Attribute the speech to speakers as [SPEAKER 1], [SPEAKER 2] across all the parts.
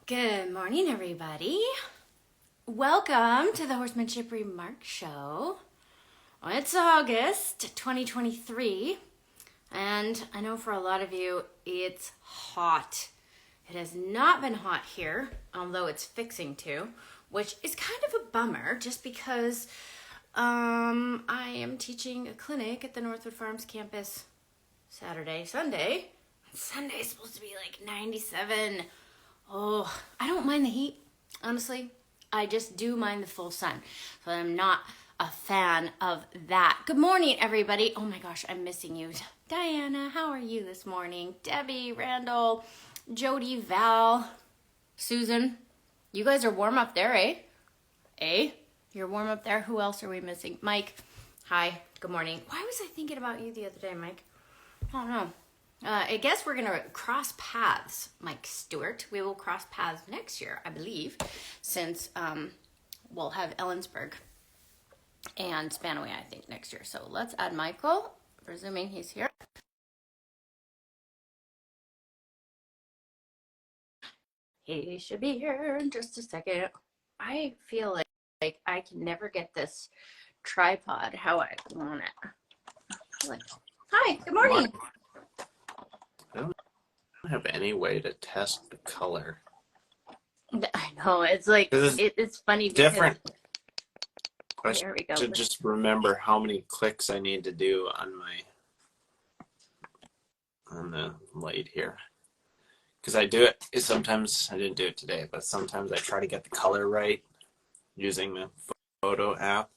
[SPEAKER 1] Good morning, everybody. Welcome to the Horsemanship Remarks show. Well, it's August 2023, and I know for a lot of you, it's hot. It has not been hot here, although it's fixing to, which is kind of a bummer just because I am teaching a clinic at the Northwood Farms campus Sunday. Sunday's supposed to be like 97. Oh, I don't mind the heat, honestly. I just do mind the full sun. So I'm not a fan of that. Good morning, everybody. Oh my gosh, I'm missing you. Diana, how are you this morning? Debbie, Randall, Jody, Val, Susan. You guys are warm up there, eh? Eh? You're warm up there. Who else are we missing? Mike, hi. Good morning. Why was I thinking about you the other day, Mike? I don't know. I guess we're going to cross paths, Mike Stewart. We will cross paths next year, I believe, since we'll have Ellensburg and Spanaway, I think, next year. So let's add Michael, presuming he's here. He should be here in just a second. I feel like I can never get this tripod how I want it. Hi, good morning.
[SPEAKER 2] I don't have any way to test the color.
[SPEAKER 1] I know, it's like, it's funny because...
[SPEAKER 2] Different.
[SPEAKER 1] There we go.
[SPEAKER 2] I should just remember how many clicks I need to do on the light here. Because I do it, sometimes, I didn't do it today, but sometimes I try to get the color right using the photo app,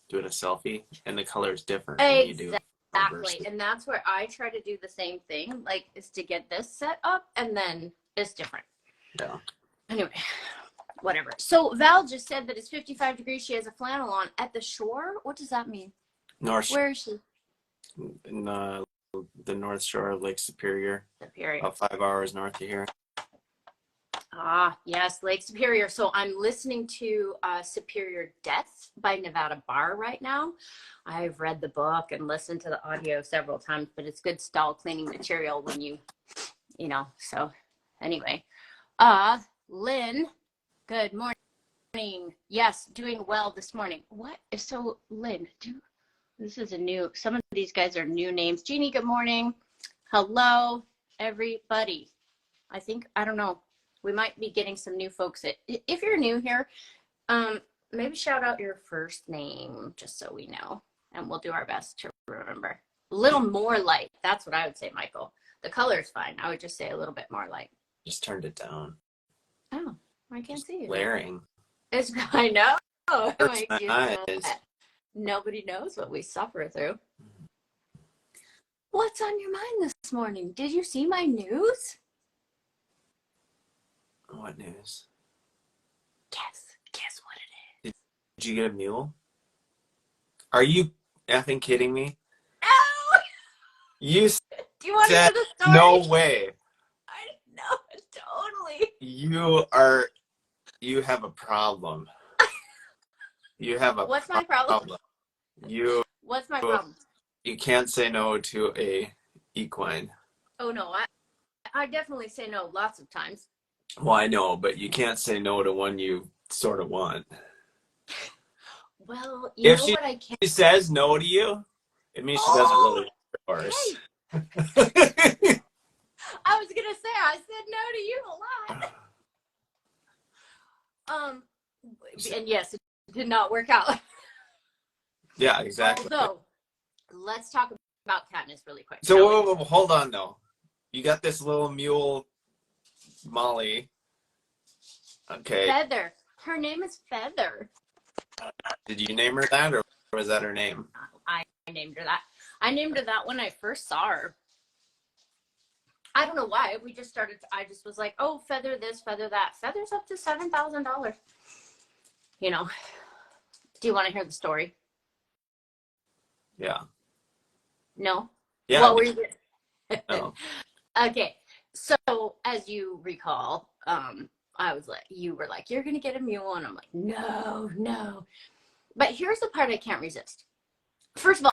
[SPEAKER 2] doing a selfie, and the color is different when you do it.
[SPEAKER 1] Exactly, and that's where I try to do the same thing, like, is to get this set up, and then it's different.
[SPEAKER 2] Yeah.
[SPEAKER 1] Anyway, whatever. So Val just said that it's 55 degrees. She has a flannel on at the shore. What does that mean?
[SPEAKER 2] North.
[SPEAKER 1] Where is she?
[SPEAKER 2] In the North Shore of Lake Superior.
[SPEAKER 1] Superior.
[SPEAKER 2] About 5 hours north of here.
[SPEAKER 1] Ah, yes, Lake Superior. So I'm listening to Superior Death by Nevada Bar right now. I've read the book and listened to the audio several times, but it's good stall cleaning material when you know, so anyway. Lynn, good morning. Yes, doing well this morning. What? So Lynn, this is some of these guys are new names. Jeannie, good morning. Hello, everybody. I don't know. We might be getting some new folks. If you're new here, maybe shout out your first name just so we know, and we'll do our best to remember. A little more light. That's what I would say, Michael. The color is fine. I would just say a little bit more light.
[SPEAKER 2] Just turned it down.
[SPEAKER 1] Oh, I can't see you.
[SPEAKER 2] Glaring.
[SPEAKER 1] I know.
[SPEAKER 2] Eyes.
[SPEAKER 1] Nobody knows what we suffer through. What's on your mind this morning? Did you see my news?
[SPEAKER 2] What news?
[SPEAKER 1] Guess what it is.
[SPEAKER 2] Did you get a mule? Are you effing kidding me?
[SPEAKER 1] No!
[SPEAKER 2] You
[SPEAKER 1] Do you want to hear
[SPEAKER 2] said
[SPEAKER 1] the story?
[SPEAKER 2] no way.
[SPEAKER 1] I know, totally.
[SPEAKER 2] You have a problem. You have a
[SPEAKER 1] What's my problem? What's my problem?
[SPEAKER 2] You can't say no to a equine.
[SPEAKER 1] Oh no, I definitely say no lots of times.
[SPEAKER 2] Well, I know, but you can't say no to one you sort of want.
[SPEAKER 1] Well, you know what I can't.
[SPEAKER 2] If she says no to you, it means she doesn't really want a horse.
[SPEAKER 1] Hey. I was gonna say I said no to you a lot. And yes, it did not work out.
[SPEAKER 2] Yeah, exactly.
[SPEAKER 1] So let's talk about Katniss really quick.
[SPEAKER 2] So whoa, hold on though. You got this little mule, Molly. Okay.
[SPEAKER 1] Feather. Her name is Feather.
[SPEAKER 2] Did you name her that, or was that her name?
[SPEAKER 1] I named her that. I named her that when I first saw her. I don't know why. I just was like, oh, feather this, feather that. Feather's up to $7,000. You know. Do you want to hear the story?
[SPEAKER 2] Yeah.
[SPEAKER 1] No?
[SPEAKER 2] Yeah.
[SPEAKER 1] What were you doing?
[SPEAKER 2] No.
[SPEAKER 1] Okay. So, as you recall, you were like, you're going to get a mule. And I'm like, no. But here's the part I can't resist. First of all,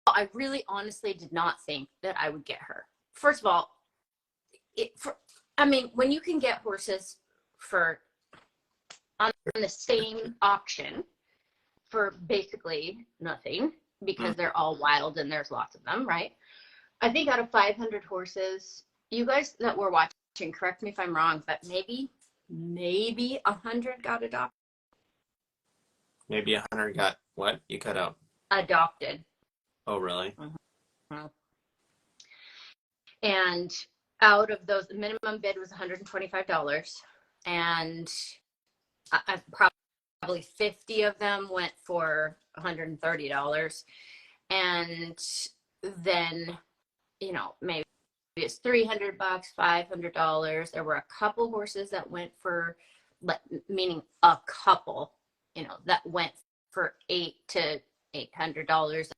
[SPEAKER 1] I really honestly did not think that I would get her. First of all, when you can get horses for on the same auction for basically nothing, because they're all wild and there's lots of them, right? I think out of 500 horses, you guys that were watching, correct me if I'm wrong, but maybe 100 got adopted.
[SPEAKER 2] Maybe 100 got what? You cut out.
[SPEAKER 1] Adopted.
[SPEAKER 2] Oh, really?
[SPEAKER 1] Mm-hmm. And out of those, the minimum bid was $125, and I probably 50 of them went for $130, and then, you know, maybe it's $300, $500. There were a couple horses that went for, meaning a couple, you know, that went for $800 to $800,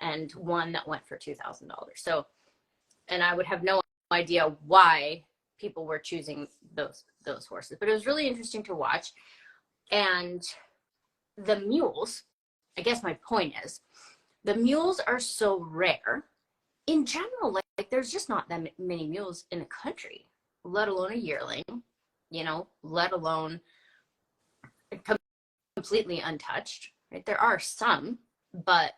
[SPEAKER 1] and one that went for $2,000. So, and I would have no idea why people were choosing those horses, but it was really interesting to watch. And the mules, I guess my point is, the mules are so rare in general. Like there's just not that many mules in the country, let alone a yearling, you know, let alone completely untouched, right? There are some, but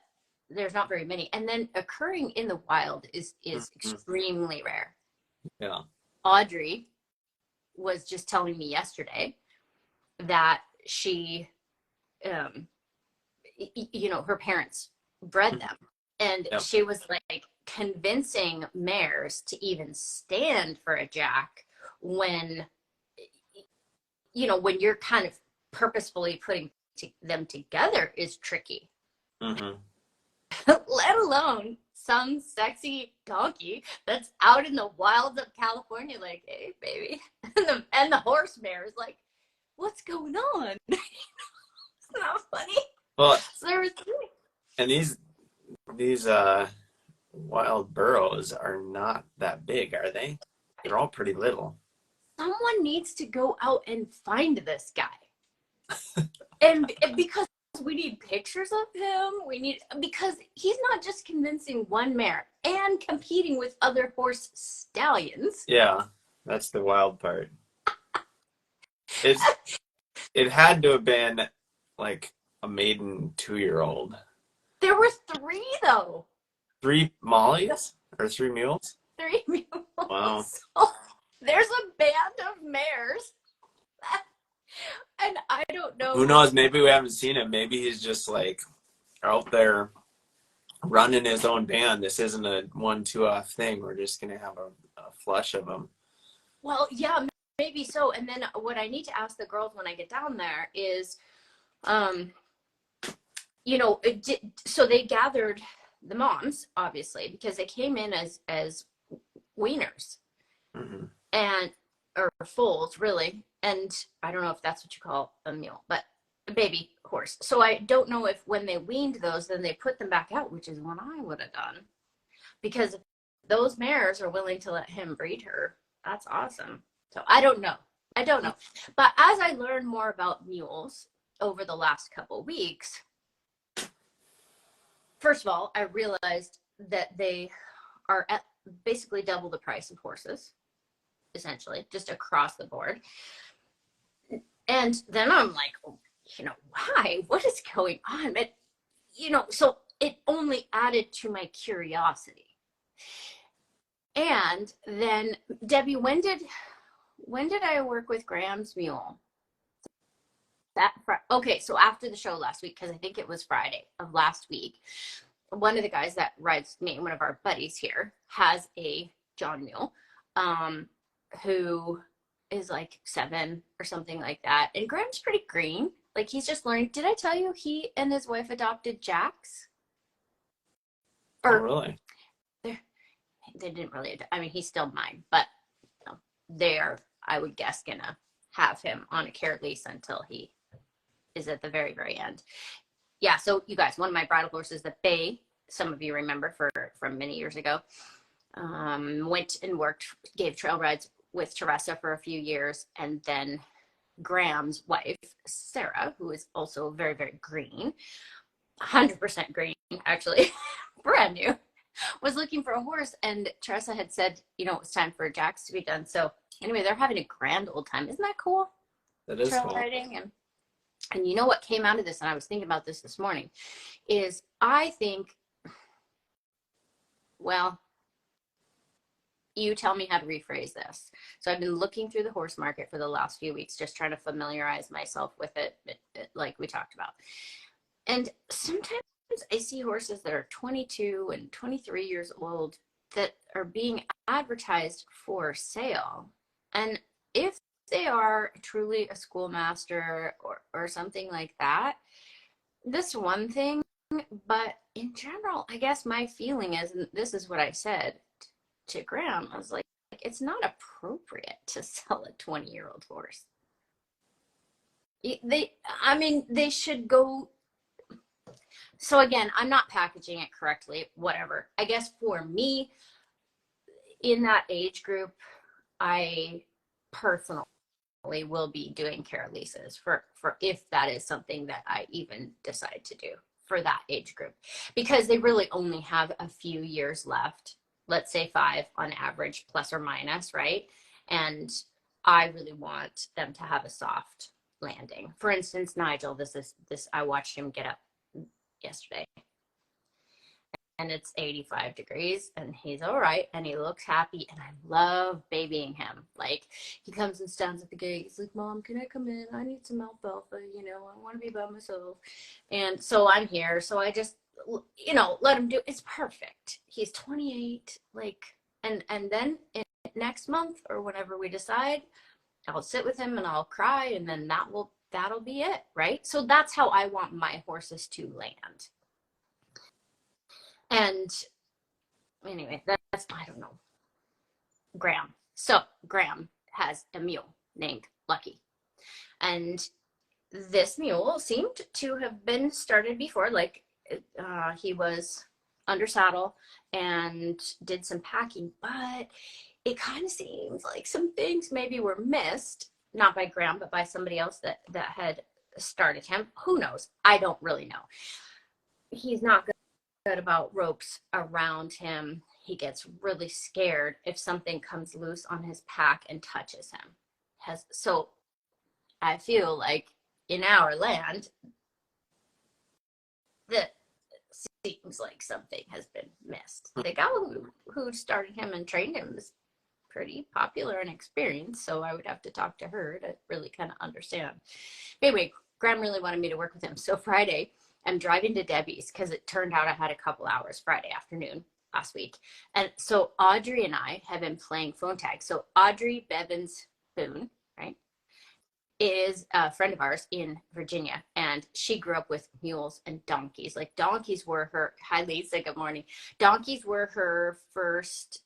[SPEAKER 1] there's not very many. And then occurring in the wild is extremely rare.
[SPEAKER 2] Yeah.
[SPEAKER 1] Audrey was just telling me yesterday that she, you know, her parents bred them. And
[SPEAKER 2] Yep.
[SPEAKER 1] she was like convincing mares to even stand for a jack when, you know, when you're kind of purposefully putting them together is tricky.
[SPEAKER 2] Mm-hmm.
[SPEAKER 1] Let alone some sexy donkey that's out in the wilds of California, like, hey, baby. And the horse mare is like, what's going on? Isn't that funny?
[SPEAKER 2] Well,
[SPEAKER 1] So there was
[SPEAKER 2] and these wild burros are not that big, are they? They're all pretty little.
[SPEAKER 1] someone needs to go out and find this guy. and because we need pictures of him, because he's not just convincing one mare and competing with other horse stallions.
[SPEAKER 2] Yeah, that's the wild part. It had to have been like a maiden 2-year-old.
[SPEAKER 1] There were 3 though.
[SPEAKER 2] 3 mollies or 3 mules?
[SPEAKER 1] 3 mules.
[SPEAKER 2] Wow.
[SPEAKER 1] So there's a band of mares. And I don't know.
[SPEAKER 2] Who knows? Maybe we haven't seen him. Maybe he's just like out there running his own band. This isn't a 1-2 off thing. We're just gonna have a flush of them.
[SPEAKER 1] Well, yeah, maybe so. And then what I need to ask the girls when I get down there is, you know, so they gathered the moms, obviously, because they came in as weaners,
[SPEAKER 2] Mm-hmm.
[SPEAKER 1] or foals, really. And I don't know if that's what you call a mule, but a baby horse. So I don't know if when they weaned those, then they put them back out, which is what I would have done. Because if those mares are willing to let him breed her, that's awesome. So I don't know. But as I learned more about mules over the last couple weeks, first of all, I realized that they are at basically double the price of horses, essentially, just across the board. And then I'm like, oh, you know, why? What is going on? But, you know, so it only added to my curiosity. And then, Debbie, when did I work with Graham's mule? Okay, so after the show last week, because I think it was Friday of last week, one of the guys that rides me, one of our buddies here, has a John mule, who is like 7 or something like that. And Graham's pretty green. Like, he's just learning. Did I tell you he and his wife adopted Jacks?
[SPEAKER 2] Oh, really?
[SPEAKER 1] They didn't really. I mean, he's still mine, but you know, they are, I would guess, gonna have him on a care lease until he is at the very, very end. Yeah, so you guys, one of my bridle horses that some of you remember from many years ago, went and gave trail rides with Teresa for a few years, and then Graham's wife, Sarah, who is also very, very green, 100% green, actually, brand new, was looking for a horse, and Teresa had said, you know, it was time for Jacks to be done. So anyway, they're having a grand old time. Isn't that cool?
[SPEAKER 2] That is
[SPEAKER 1] Trail
[SPEAKER 2] cool.
[SPEAKER 1] riding. And you know what came out of this, and I was thinking about this morning, is I think, well, you tell me how to rephrase this. So I've been looking through the horse market for the last few weeks, just trying to familiarize myself with it, like we talked about. And sometimes I see horses that are 22 and 23 years old that are being advertised for sale. And if they are truly a schoolmaster or something like that, this one thing, but in general, I guess my feeling is, and this is what I said to Graham, I was like, it's not appropriate to sell a 20-year-old horse. They should go. So again, I'm not packaging it correctly, whatever. I guess for me, in that age group, I personally will be doing care leases for if that is something that I even decide to do for that age group, because they really only have a few years left, let's say 5 on average, plus or minus, right? And I really want them to have a soft landing. For instance, Nigel, I watched him get up yesterday and it's 85 degrees and he's all right and he looks happy and I love babying him. Like, he comes and stands at the gate. He's like, Mom, can I come in? I need some alfalfa, I want to be by myself. And so I'm here. So I just, let him do, it's perfect. He's 28, and then next month or whenever we decide, I'll sit with him and I'll cry, and then that'll be it, right? So that's how I want my horses to land. And anyway, that's, I don't know, Graham. So Graham has a mule named Lucky. And this mule seemed to have been started before, he was under saddle and did some packing, but it kind of seems like some things maybe were missed, not by Graham, but by somebody else that had started him. Who knows? I don't really know. He's not good about ropes around him. He gets really scared if something comes loose on his pack and touches him. So I feel like in our land, that seems like something has been missed. The gal who started him and trained him is pretty popular and experienced, so I would have to talk to her to really kind of understand. Anyway, Graham really wanted me to work with him. So Friday, I'm driving to Debbie's because it turned out I had a couple hours Friday afternoon last week. And so Audrey and I have been playing phone tag. So Audrey Bevins Boone, right, is a friend of ours in Virginia, and she grew up with mules and donkeys. Like, donkeys were her, hi Lisa, good morning. Donkeys were her first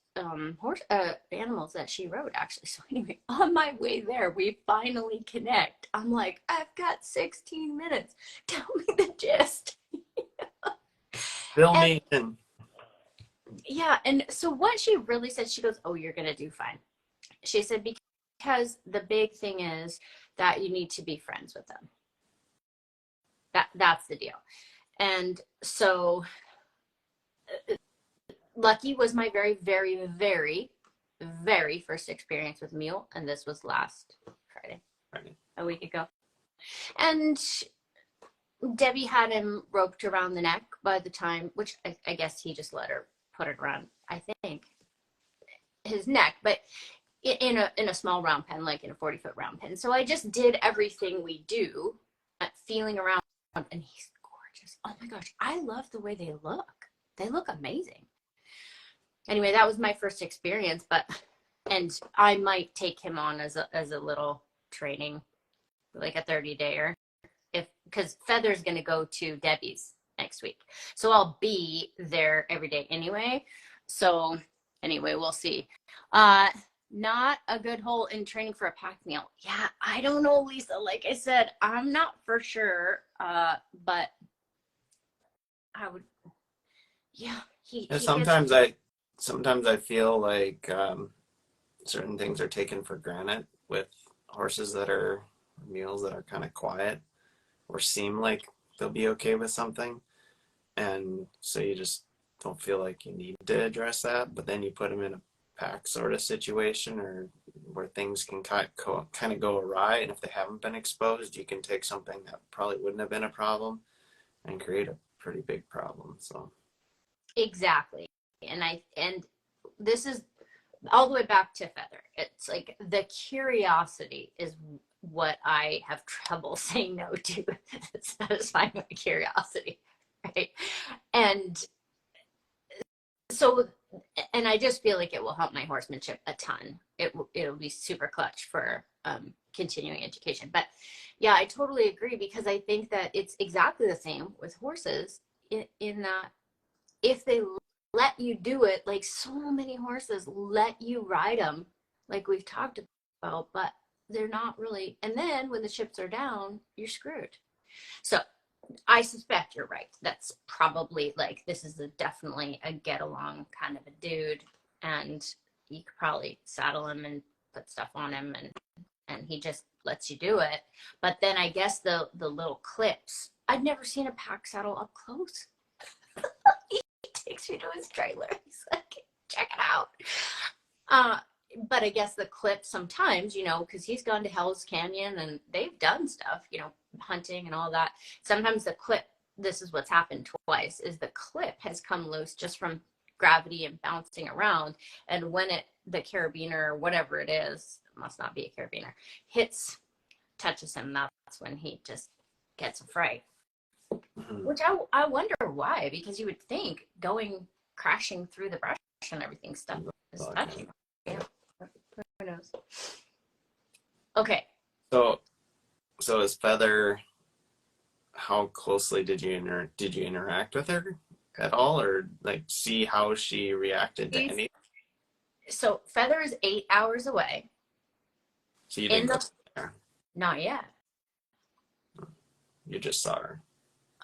[SPEAKER 1] animals that she rode, actually. So anyway, on my way there, we finally connect. I'm like, I've got 16 minutes. Tell me the gist.
[SPEAKER 2] Bill me in.
[SPEAKER 1] Yeah, and so what she really said, she goes, oh, you're going to do fine. She said, because the big thing is that you need to be friends with them. That's the deal. And so Lucky was my very, very, very, very first experience with mule, and this was last Friday, a week ago. And Debbie had him roped around the neck by the time, which I guess he just let her put it around, I think, his neck, but in a small round pen, like in a 40-foot round pen. So I just did everything we do, feeling around, and he's gorgeous. Oh my gosh, I love the way they look. They look amazing. Anyway, that was my first experience, and I might take him on as a little training, like a 30-dayer, because Feather's going to go to Debbie's next week. So I'll be there every day anyway. So anyway, we'll see. Not a good hole in training for a pack mule. Yeah, I don't know, Lisa. Like I said, I'm not for sure, but I would, yeah.
[SPEAKER 2] Sometimes I feel like certain things are taken for granted with horses that are mules that are kind of quiet or seem like they'll be okay with something, and so you just don't feel like you need to address that. But then you put them in a pack sort of situation, or where things can kind of go awry. And if they haven't been exposed, you can take something that probably wouldn't have been a problem and create a pretty big problem. So
[SPEAKER 1] exactly. And this is all the way back to feather. It's like the curiosity is what I have trouble saying no to. Satisfying my curiosity, right? And so, and I just feel like it will help my horsemanship a ton. It'll be super clutch for continuing education. But yeah, I totally agree, because I think that it's exactly the same with horses in that if they let you do it, like so many horses let you ride them, like we've talked about, but they're not really. And then when the chips are down, you're screwed. So I suspect you're right. That's probably like, this is definitely a get along kind of a dude, and you could probably saddle him and put stuff on him, and he just lets you do it. But then I guess the little clips, I'd never seen a pack saddle up close. He takes me to his trailer. He's like, check it out. But I guess the clip sometimes, because he's gone to Hell's Canyon and they've done stuff, hunting and all that. Sometimes the clip, this is what's happened twice, is the clip has come loose just from gravity and bouncing around. And when the carabiner or whatever it is, it must not be a carabiner, touches him, that's when he just gets a fright. Mm-hmm. Which I wonder why, because you would think going crashing through the brush and everything stuff is touching. Yeah. Who knows? Okay.
[SPEAKER 2] So is Feather, how closely did you interact with her at all, or like see how she reacted to anything?
[SPEAKER 1] So Feather is 8 hours away.
[SPEAKER 2] So you didn't go there?
[SPEAKER 1] Not yet.
[SPEAKER 2] You just saw her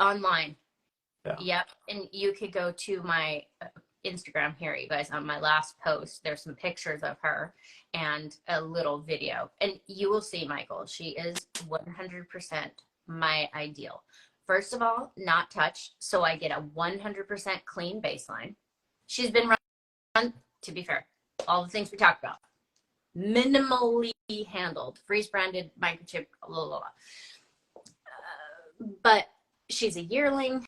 [SPEAKER 1] online.
[SPEAKER 2] Yeah.
[SPEAKER 1] Yep. And you could go to my Instagram here, you guys. On my last post, there's some pictures of her and a little video, and you will see, Michael, she is 100% my ideal. First of all, not touched, so I get a 100% clean baseline. She's been run, to be fair, all the things we talked about, minimally handled, Fries branded, microchip, blah, blah, blah. But she's a yearling.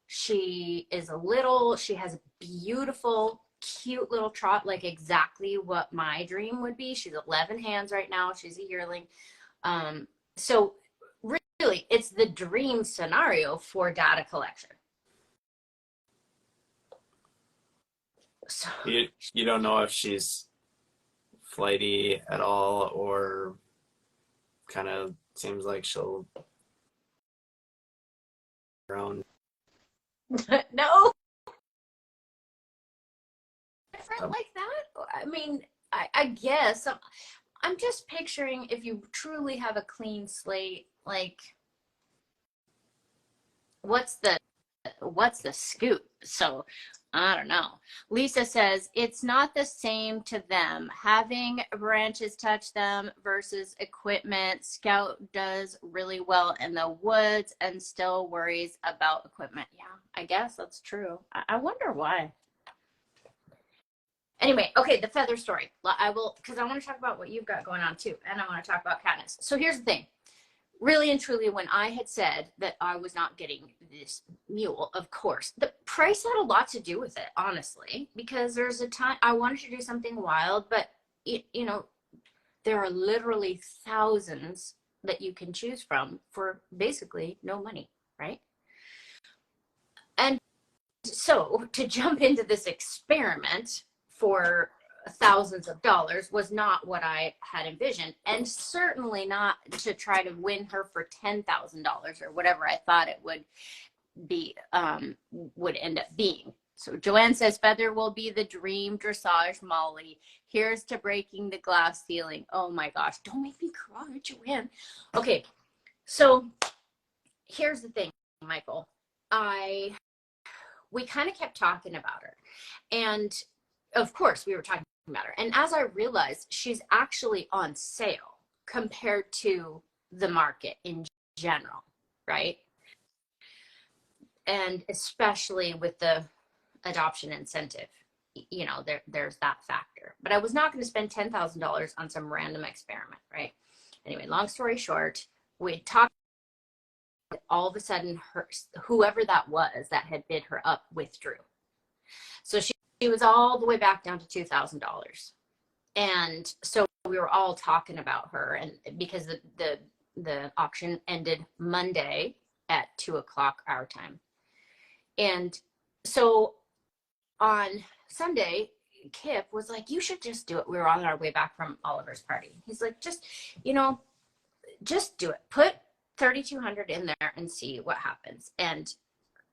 [SPEAKER 1] She has a beautiful, cute little trot, like exactly what my dream would be. She's 11 hands right now. She's a yearling. So really, it's the dream scenario for data collection. So
[SPEAKER 2] you don't know if she's flighty at all, or kind of seems like she'll around.
[SPEAKER 1] No. Different like that? I mean, I guess I'm just picturing, if you truly have a clean slate, like what's the scoop? So I don't know. Lisa says it's not the same to them. Having branches touch them versus equipment. Scout does really well in the woods and still worries about equipment. Yeah, I guess that's true. I wonder why. Anyway, okay, the feather story. I will, because I want to talk about what you've got going on too, and I want to talk about Katniss. So here's the thing. Really and truly, when I had said that I was not getting this mule, of course, the price had a lot to do with it, honestly, because there's a time I wanted to do something wild, but there are literally thousands that you can choose from for basically no money, right? And so to jump into this experiment for thousands of dollars was not what I had envisioned, and certainly not to try to win her for $10,000 or whatever I thought it would be, would end up being. So Joanne says Feather will be the dream dressage Molly. Here's to breaking the glass ceiling. Oh my gosh, don't make me cry, Joanne. Okay, so here's the thing, Michael. We kind of kept talking about her, and of course we were talking about her, and as I realized, she's actually on sale compared to the market in general, right? And especially with the adoption incentive. you know, there's that factor. But I was not going to spend $10,000 on some random experiment, right? Anyway, long story short, we talked. All of a sudden, whoever that was that had bid her up withdrew. So she was all the way back down to $2,000. And so we were all talking about her, and because the auction ended Monday at 2:00 our time. And so on Sunday, Kip was like, you should just do it. We were on our way back from Oliver's party. He's like, just do it. Put 3,200 in there and see what happens. And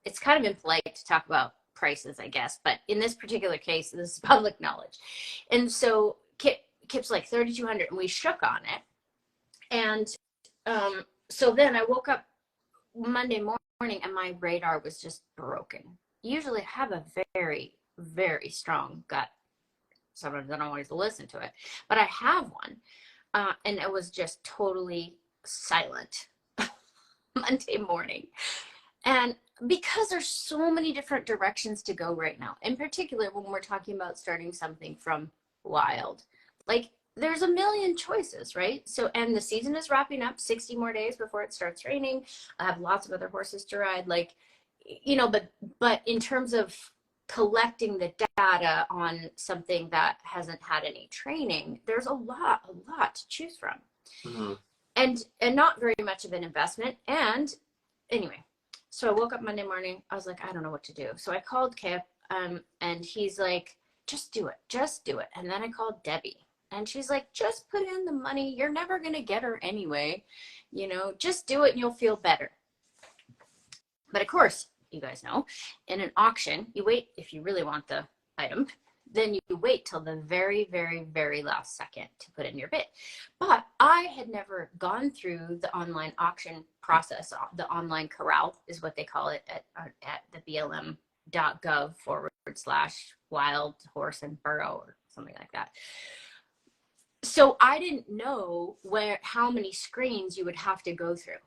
[SPEAKER 1] it's kind of impolite to talk about prices, I guess, but in this particular case, this is public knowledge. And so Kip's like 3,200, and we shook on it. And so then I woke up Monday morning and my radar was just broken. Usually I have a very, very strong gut. Sometimes I don't always listen to it, but I have one. And it was just totally silent Monday morning. And because there's so many different directions to go right now, in particular when we're talking about starting something from wild, like there's a million choices, right? So, and the season is wrapping up, 60 more days before it starts raining. I have lots of other horses to ride, like, you know, but in terms of collecting the data on something that hasn't had any training, there's a lot to choose from. Mm-hmm. And not very much of an investment. And anyway, so I woke up Monday morning. I was like, I don't know what to do. So I called Kip, and he's like, just do it. And then I called Debbie, and she's like, just put in the money. You're never going to get her anyway. You know, just do it and you'll feel better. But of course, you guys know, in an auction, you wait, if you really want the item, then you wait till the very, very, very last second to put in your bid. But I had never gone through the online auction process. The online corral is what they call it at the blm.gov/wild horse and burrow or something like that. So I didn't know how many screens you would have to go through.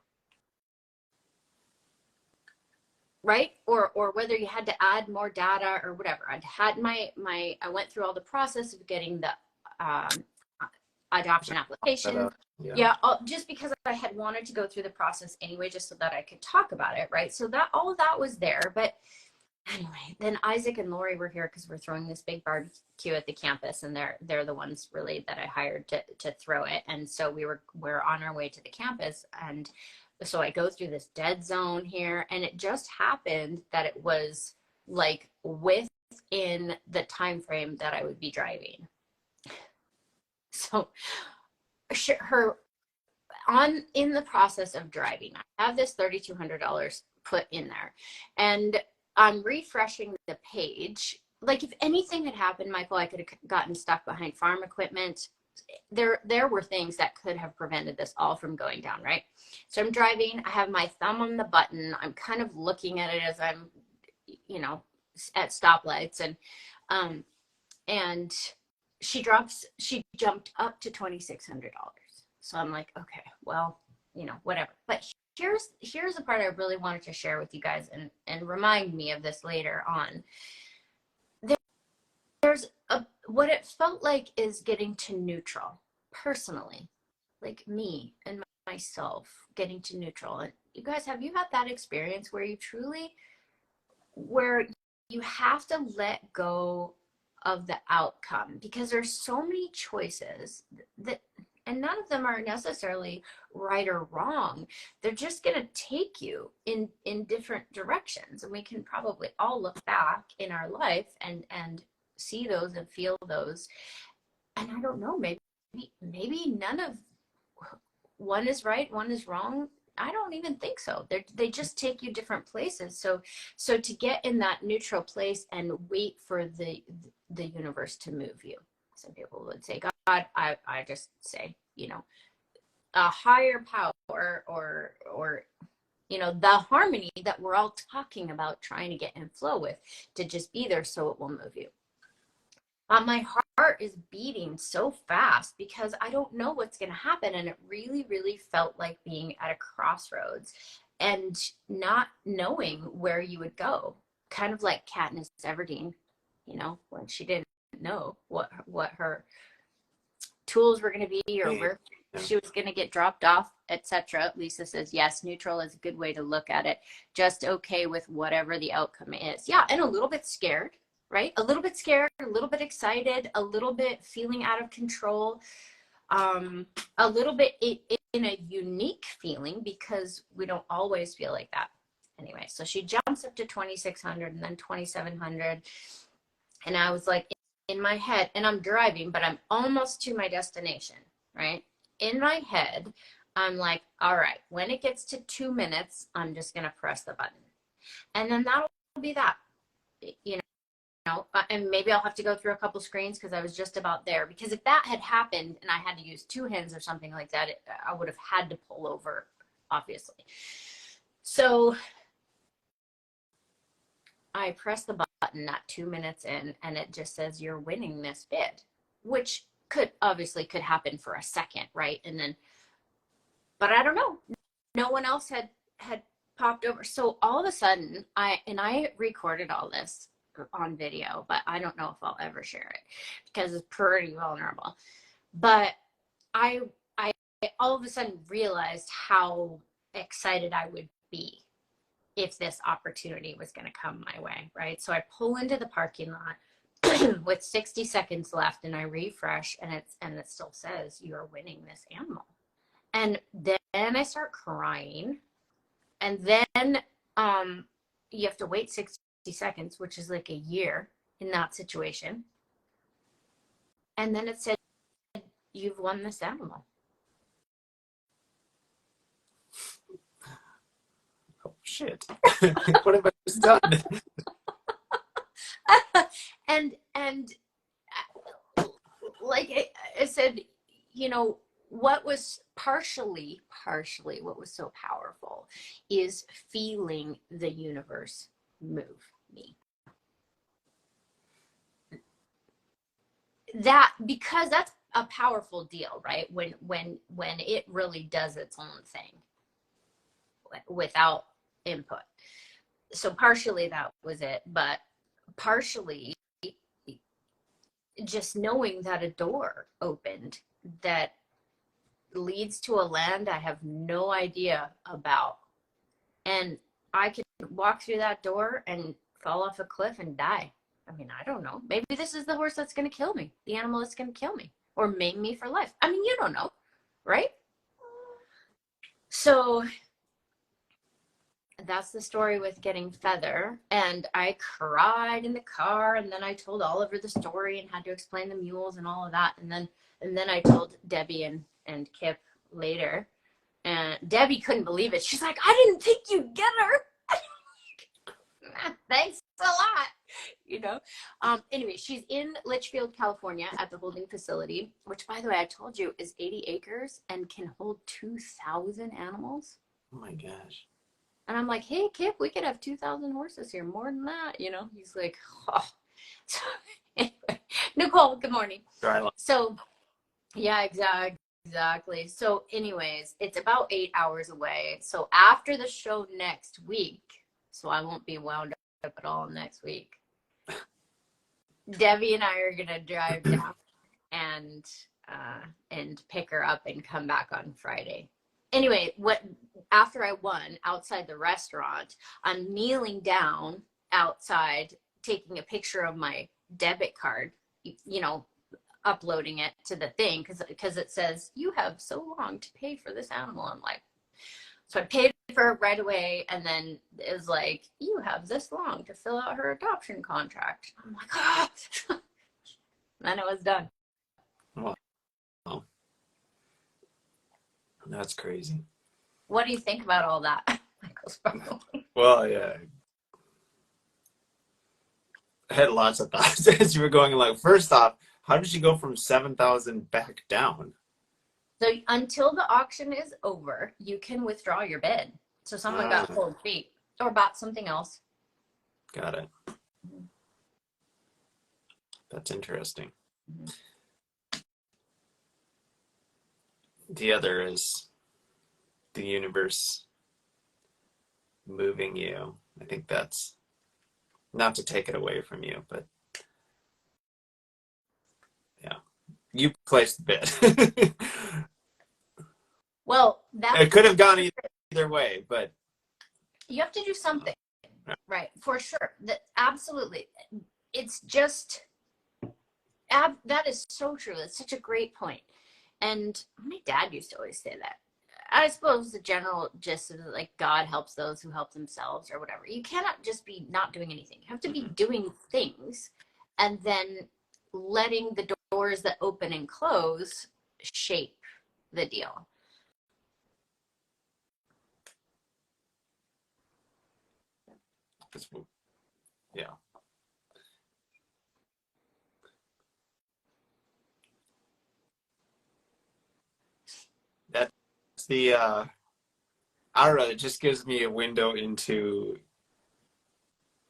[SPEAKER 1] Right? Or whether you had to add more data or whatever. I went through all the process of getting the adoption application. Yeah, just because I had wanted to go through the process anyway, just so that I could talk about it, right? So that all of that was there. But anyway, then Isaac and Lori were here because we're throwing this big barbecue at the campus, and they're the ones really that I hired to throw it. And so we're on our way to the campus, and so I go through this dead zone here, and it just happened that it was like within the time frame that I would be driving. So in the process of driving, I have this $3,200 put in there, and I'm refreshing the page. Like if anything had happened, Michael, I could have gotten stuck behind farm equipment. There were things that could have prevented this all from going down, right? So I'm driving, I have my thumb on the button, I'm kind of looking at it as I'm, you know, at stoplights, and she jumped up to $2,600. So I'm like, okay, well, you know, whatever. But here's the part I really wanted to share with you guys and remind me of this later on. There's what it felt like is getting to neutral personally, like me and myself getting to neutral. And you guys, have you had that experience where you have to let go of the outcome because there's so many choices and none of them are necessarily right or wrong. They're just going to take you in different directions. And we can probably all look back in our life and see those and feel those. And I don't know, maybe none of one is right, one is wrong. I don't even think so. They just take you different places. So to get in that neutral place and wait for the universe to move you. Some people would say God. I just say, you know, a higher power or you know, the harmony that we're all talking about trying to get in flow with, to just be there so it will move you. My heart is beating so fast because I don't know what's going to happen. And it really, really felt like being at a crossroads and not knowing where you would go. Kind of like Katniss Everdeen when she didn't know what her tools were going to be, or where she was going to get dropped off, etc. Lisa says, yes, neutral is a good way to look at it. Just okay with whatever the outcome is. Yeah, and a little bit scared, right? A little bit scared, a little bit excited, a little bit feeling out of control, a little bit in a unique feeling, because we don't always feel like that. Anyway, so she jumps up to 2,600 and then 2,700. And I was like, in my head, and I'm driving, but I'm almost to my destination, right? In my head, I'm like, all right, when it gets to 2 minutes, I'm just going to press the button. And then that'll be that, and maybe I'll have to go through a couple screens because I was just about there. Because if that had happened and I had to use 2 hands or something like that, I would have had to pull over, obviously. So I press the button at 2 minutes in, and it just says you're winning this bid, which could happen for a second, right? And then, but I don't know. No one else had popped over. So all of a sudden, I recorded all this on video, but I don't know if I'll ever share it because it's pretty vulnerable. But I all of a sudden realized how excited I would be if this opportunity was going to come my way, right? So I pull into the parking lot with 60 seconds left, and I refresh, and it still says you're winning this animal. And then I start crying, and then you have to wait 60 seconds, which is like a year in that situation. And then it said, you've won this animal.
[SPEAKER 2] Oh, shit. What have I just done?
[SPEAKER 1] and like I said, what was partially what was so powerful is feeling the universe move me. Because that's a powerful deal, right? When it really does its own thing without input. So partially that was it, but partially just knowing that a door opened that leads to a land I have no idea about, and I could walk through that door and fall off a cliff and die. I mean, I don't know. Maybe this is the horse that's going to kill me, the animal that's going to kill me, or maim me for life. I mean, you don't know, right? So that's the story with getting Feather. And I cried in the car, and then I told Oliver the story and had to explain the mules and all of that. And then I told Debbie and Kip later, and Debbie couldn't believe it. She's like, I didn't think you'd get her. Thanks a lot. Anyway, she's in Litchfield, California at the holding facility, which, by the way, I told you is 80 acres and can hold 2,000 animals.
[SPEAKER 2] Oh my gosh.
[SPEAKER 1] And I'm like, hey, Kip, we could have 2,000 horses here, more than that. He's like, oh. So, anyway, Nicole, good morning. So, yeah, exactly. So anyways, it's about 8 hours away. So after the show next week, so I won't be wound up at all next week, Debbie and I are going to drive down and pick her up and come back on Friday. Anyway, after I won outside the restaurant, I'm kneeling down outside, taking a picture of my debit card, uploading it to the thing because it says you have so long to pay for this animal. I'm like, so I paid for it right away, and then it was like, you have this long to fill out her adoption contract. I'm like, ah. Then it was done.
[SPEAKER 2] Wow. That's crazy.
[SPEAKER 1] What do you think about all that, Michael?
[SPEAKER 2] Well, yeah. I had lots of thoughts as you were going. Like, first off, how did she go from 7,000 back down?
[SPEAKER 1] So until the auction is over, you can withdraw your bid. So someone got cold feet or bought something else.
[SPEAKER 2] Got it. That's interesting. Mm-hmm. The other is the universe moving you. I think that's, not to take it away from you, but you placed the bet.
[SPEAKER 1] Well,
[SPEAKER 2] It could have gone either way, but
[SPEAKER 1] you have to do something, right? For sure. That absolutely. It's just that is so true. That's such a great point. And my dad used to always say that. I suppose the general gist is like God helps those who help themselves or whatever. You cannot just be not doing anything. You have to be doing things and then letting the doors that open and close shape the deal.
[SPEAKER 2] Yeah. That's the I don't know, it just gives me a window into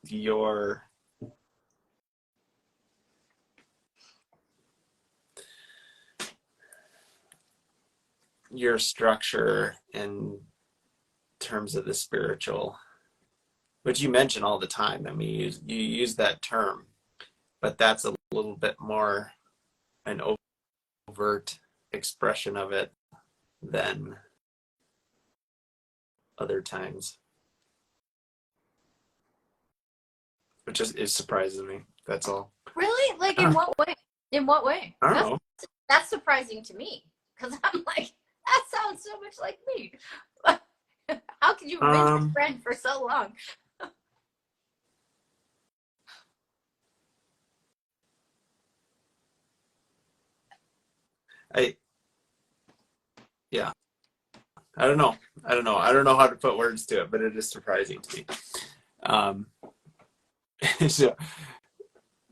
[SPEAKER 2] your structure in terms of the spiritual, which you mention all the time. I mean, you use that term, but that's a little bit more an overt expression of it than other times, which is surprises me. That's all.
[SPEAKER 1] Really? Like in what way? In what way?
[SPEAKER 2] I don't know.
[SPEAKER 1] That's surprising to me because I'm like, that sounds so much like me. How could you have been my friend for so long?
[SPEAKER 2] Yeah. I don't know. I don't know how to put words to it, but it is surprising to me. So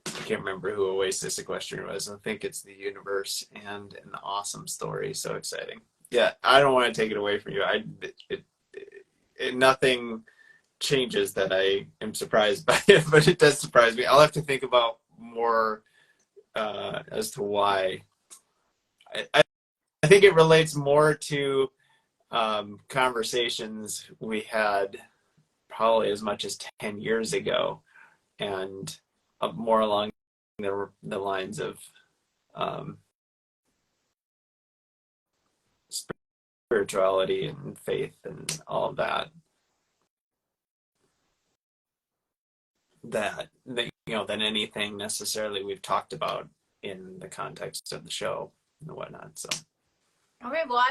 [SPEAKER 2] I can't remember who Oasis Equestrian was. I think it's the universe and an awesome story. So exciting. Yeah, I don't want to take it away from you. Nothing changes that I am surprised by it, but it does surprise me. I'll have to think about more as to why. I think it relates more to conversations we had probably as much as 10 years ago, and more along the lines of spirituality and faith and all of that. Than anything necessarily we've talked about in the context of the show and whatnot. So.
[SPEAKER 1] Okay, well,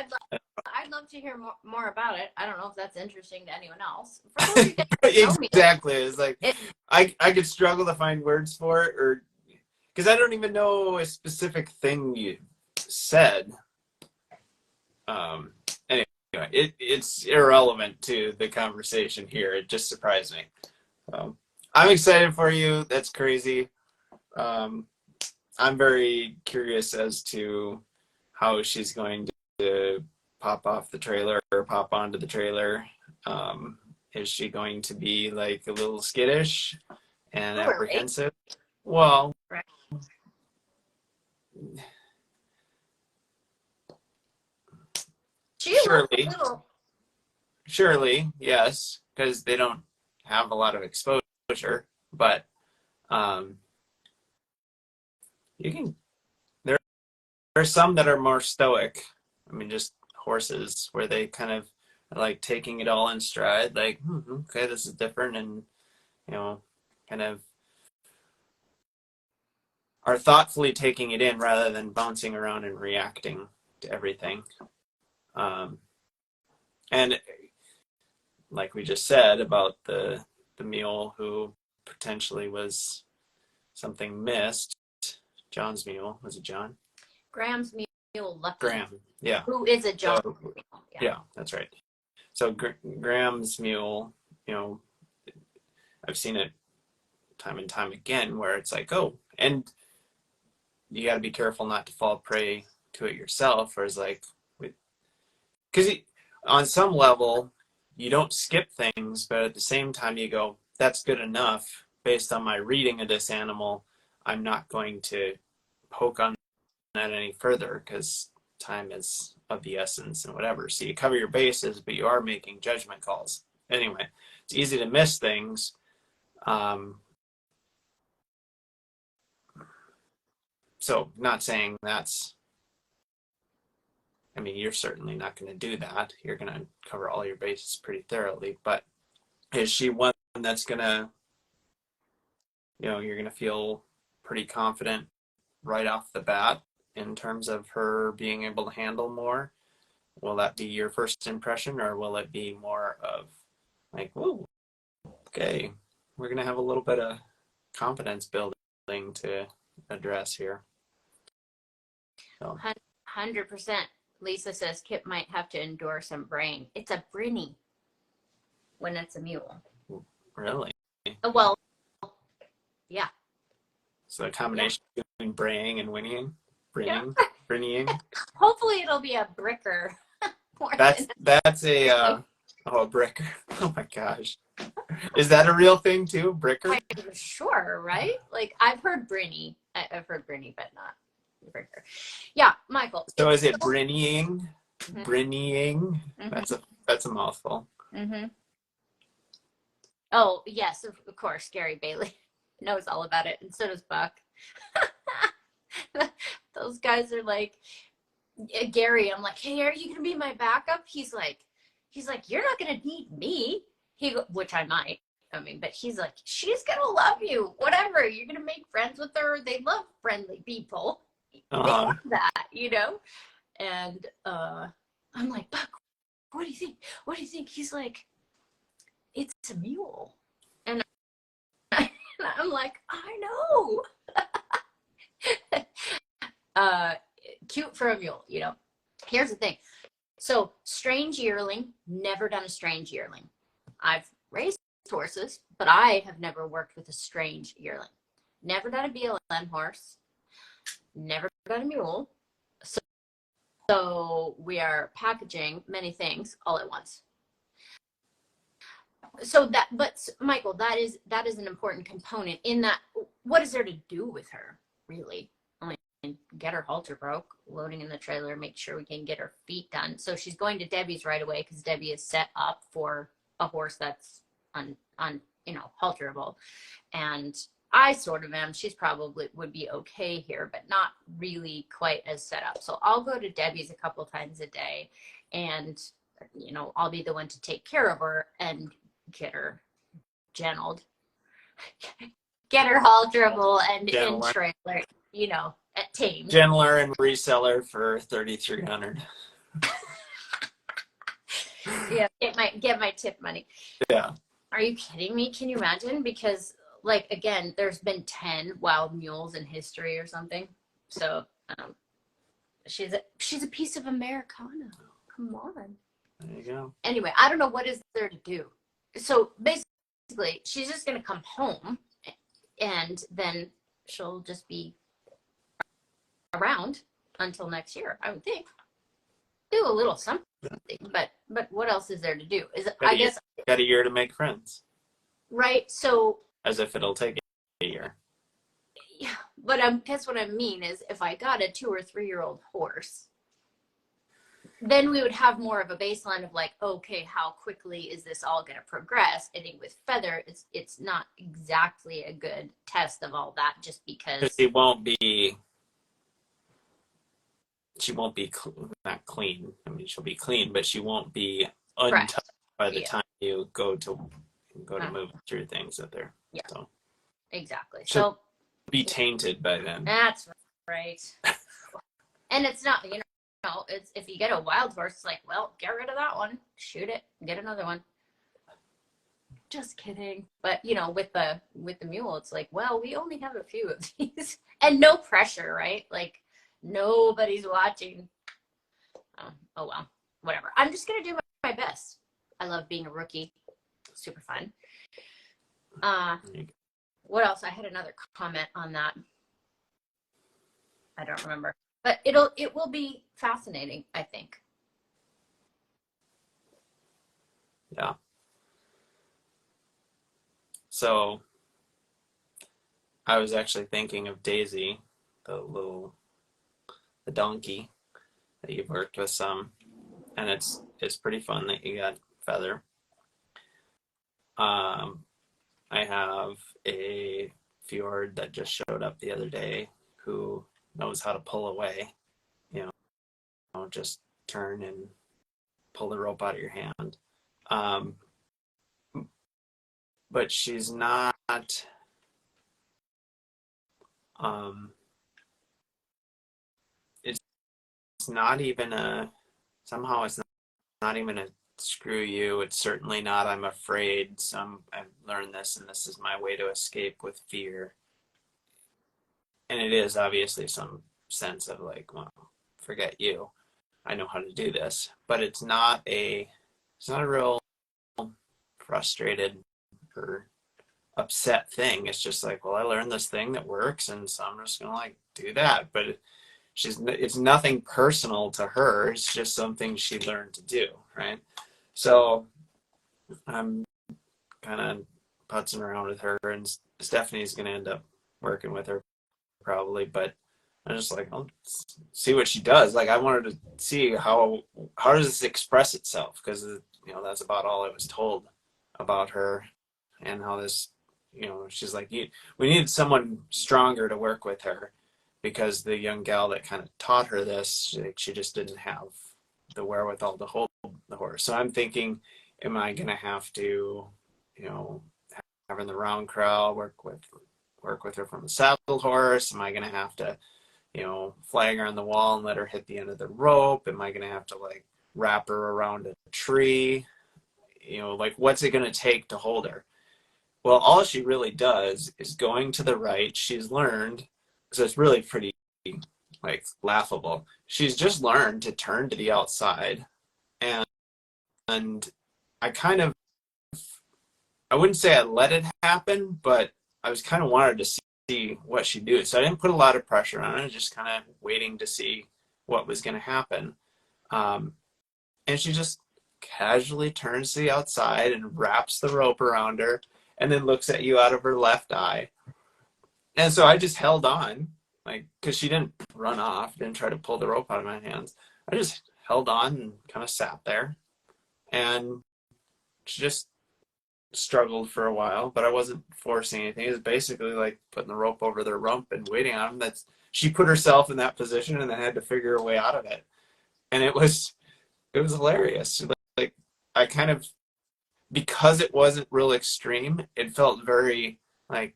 [SPEAKER 1] I'd love to hear more about it. I don't know if that's interesting to anyone else. For those
[SPEAKER 2] exactly. It's like I could struggle to find words for it, or because I don't even know a specific thing you said. Anyway, it's irrelevant to the conversation here. It just surprised me. I'm excited for you. That's crazy. I'm very curious as to how she's going to pop off the trailer or pop onto the trailer. Is she going to be like a little skittish and apprehensive? Well,
[SPEAKER 1] right.
[SPEAKER 2] Surely, yes, because they don't have a lot of exposure. But you can. There are some that are more stoic. I mean, just horses where they kind of are like taking it all in stride. Like, okay, this is different, and kind of are thoughtfully taking it in rather than bouncing around and reacting to everything. And like we just said about the mule who potentially was something missed. John's mule. Was it John?
[SPEAKER 1] Graham's mule. Lucky.
[SPEAKER 2] Graham. Yeah.
[SPEAKER 1] Who is a John?
[SPEAKER 2] So, yeah, that's right. So Graham's mule, I've seen it time and time again where it's like, oh, and you got to be careful not to fall prey to it yourself. Or it's like, because on some level, you don't skip things, but at the same time you go, that's good enough based on my reading of this animal. I'm not going to poke on that any further because time is of the essence and whatever. So you cover your bases, but you are making judgment calls. Anyway, it's easy to miss things. So not saying that's, I mean, you're certainly not going to do that. You're going to cover all your bases pretty thoroughly. But is she one that's going to, you're going to feel pretty confident right off the bat in terms of her being able to handle more? Will that be your first impression, or will it be more of like, whoa, okay, we're going to have a little bit of confidence building to address here? So.
[SPEAKER 1] 100%. Lisa says Kip might have to endure some braying. It's a brinny when it's a mule.
[SPEAKER 2] Really?
[SPEAKER 1] Well, yeah.
[SPEAKER 2] So a combination between braying and whinnying?
[SPEAKER 1] Yeah.
[SPEAKER 2] Brinnying?
[SPEAKER 1] Hopefully it'll be a bricker.
[SPEAKER 2] That's a bricker. Oh my gosh. Is that a real thing too? Bricker?
[SPEAKER 1] I'm sure, right? Like I've heard brinny. I've heard brinny, but not bricker. Yeah, Michael.
[SPEAKER 2] So is it brinnying?
[SPEAKER 1] Mm-hmm.
[SPEAKER 2] Brinnying? Mm-hmm. That's a mouthful.
[SPEAKER 1] Mm-hmm. Oh yes, of course. Gary Bailey knows all about it, and so does Buck. Those guys are like, Gary, I'm like, hey, are you gonna be my backup? He's like, you're not gonna need me. Which I might. I mean, but he's like, she's gonna love you. Whatever. You're gonna make friends with her. They love friendly people. They love that, And I'm like, Buck, what do you think? What do you think? He's like, it's a mule. And I'm like, I know. Cute for a mule, Here's the thing. So strange yearling, never done a strange yearling. I've raced horses, but I have never worked with a strange yearling. Never done a BLM horse, never done a mule. So we are packaging many things all at once. So but Michael, that is an important component in that. What is there to do with her, really? I mean, get her halter broke, loading in the trailer, make sure we can get her feet done. So she's going to Debbie's right away because Debbie is set up for a horse that's halterable. And I sort of am. She's probably would be okay here, but not really quite as set up. So I'll go to Debbie's a couple times a day, and I'll be the one to take care of her and get her gentled, get her halterable and in trailer, at tame.
[SPEAKER 2] Gentler and reseller for $3,300.
[SPEAKER 1] Yeah, get my tip money.
[SPEAKER 2] Yeah.
[SPEAKER 1] Are you kidding me? Can you imagine? Because again, there's been 10 wild mules in history or something. So she's a piece of Americana. Come on.
[SPEAKER 2] There you go.
[SPEAKER 1] Anyway, I don't know what is there to do. So basically, she's just going to come home, and then she'll just be around until next year, I would think. Do a little something, but what else is there to do? I guess
[SPEAKER 2] got a year to make friends.
[SPEAKER 1] Right. So
[SPEAKER 2] as if it'll take a year.
[SPEAKER 1] Yeah, but I guess what I mean is if I got a 2 or 3 year old horse, then we would have more of a baseline of like, okay, how quickly is this all going to progress? I think with Feather, it's not exactly a good test of all that, just because
[SPEAKER 2] she won't be not clean. I mean, she'll be clean, but she won't be untouched by the time you go to move through things that they're.
[SPEAKER 1] Yeah.
[SPEAKER 2] So.
[SPEAKER 1] Exactly.
[SPEAKER 2] She'll be tainted by then.
[SPEAKER 1] That's right. And it's not, it's if you get a wild horse, it's like, well, get rid of that one, shoot it, get another one. Just kidding. But with the mule, it's like, well, we only have a few of these, and no pressure, right? Like nobody's watching. Oh well, whatever. I'm just gonna do my best. I love being a rookie. Super fun. What else? I had another comment on that. I don't remember. But it will be fascinating, I think.
[SPEAKER 2] Yeah. So I was actually thinking of Daisy, the donkey that you've worked with some, and it's pretty fun that you got Feather. I have a Fjord that just showed up the other day who knows how to pull away, you know, just turn and pull the rope out of your hand. Um, but she's not, um, it's not even somehow it's not even a screw you. It's certainly not, I'm afraid. I've learned this and this is my way to escape with fear. And it is obviously some sense of like, well, forget you. I know how to do this. But it's not a real frustrated or upset thing. It's just like, well, I learned this thing that works, and so I'm just gonna like do that. But it's nothing personal to her. It's just something she learned to do, right? So I'm kind of putzing around with her, and Stephanie's gonna end up working with her probably. But I'm just like, I'll see what she does. Like I wanted to see how does this express itself, because you know that's about all I was told about her, and how this, you know, she's like, we needed someone stronger to work with her, because the young gal that kind of taught her this, she just didn't have the wherewithal to hold the horse. So I'm thinking, am I going to have to, you know, have her in the round crowd, work with her from the saddle horse? Am I going to have to, you know, flag her on the wall and let her hit the end of the rope? Am I going to have to like wrap her around a tree? You know, like what's it going to take to hold her? Well, all she really does is going to the right. She's learned, so it's really pretty like laughable. She's just learned to turn to the outside, and I kind of, I wouldn't say I let it happen, but I was kind of wanted to see what she'd do. So I didn't put a lot of pressure on it, just kind of waiting to see what was going to happen. And she just casually turns to the outside and wraps the rope around her, and then looks at you out of her left eye. And so I just held on, like, because she didn't run off, didn't try to pull the rope out of my hands. I just held on and kind of sat there. And she just struggled for a while, but I wasn't forcing anything. It was basically like putting the rope over their rump and waiting on them. She put herself in that position and then had to figure a way out of it. And it was hilarious. Like I kind of, because it wasn't real extreme, it felt very like,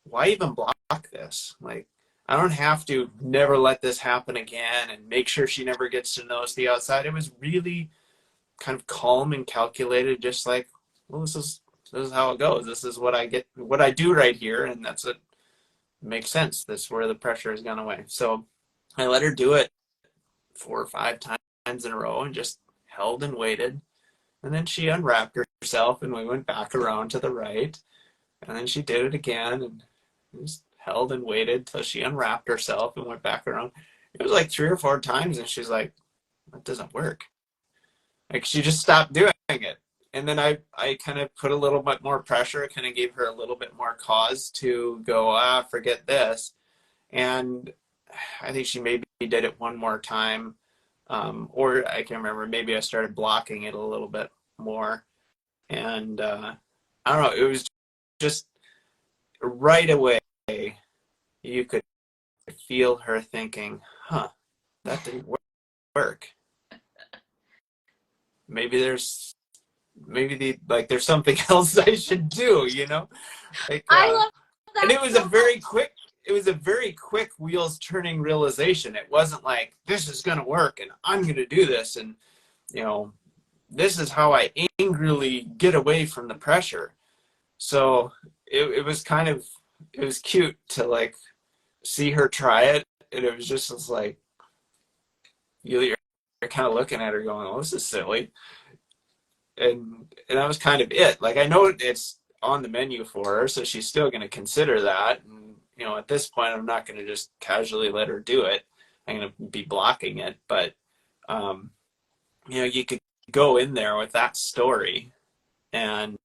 [SPEAKER 2] why even block this? Like, I don't have to never let this happen again and make sure she never gets to nose the outside. It was really kind of calm and calculated, just like, well, this is how it goes. This is what I do right here, and that's it. Makes sense. That's where the pressure has gone away. So I let her do it 4 or 5 times in a row and just held and waited. And then she unwrapped herself, and we went back around to the right. And then she did it again, and just held and waited till she unwrapped herself and went back around. It was like 3 or 4 times, and she's like, that doesn't work. Like she just stopped doing it. And then I kind of put a little bit more pressure. I kind of gave her a little bit more cause to go, forget this. And I think she maybe did it one more time. Or I can't remember, maybe I started blocking it a little bit more. And I don't know, it was just right away, you could feel her thinking, that didn't work. Maybe there's something else I should do, you know? Like,
[SPEAKER 1] I love that.
[SPEAKER 2] And it was a very quick wheels turning realization. It wasn't like, this is going to work and I'm going to do this. And, you know, this is how I angrily get away from the pressure. So it was cute to like see her try it. And it was just like, you're kind of looking at her going, oh, this is silly. And that was kind of it. Like, I know it's on the menu for her, so she's still going to consider that. And, you know, at this point, I'm not going to just casually let her do it. I'm going to be blocking it. But, you know, you could go in there with that story and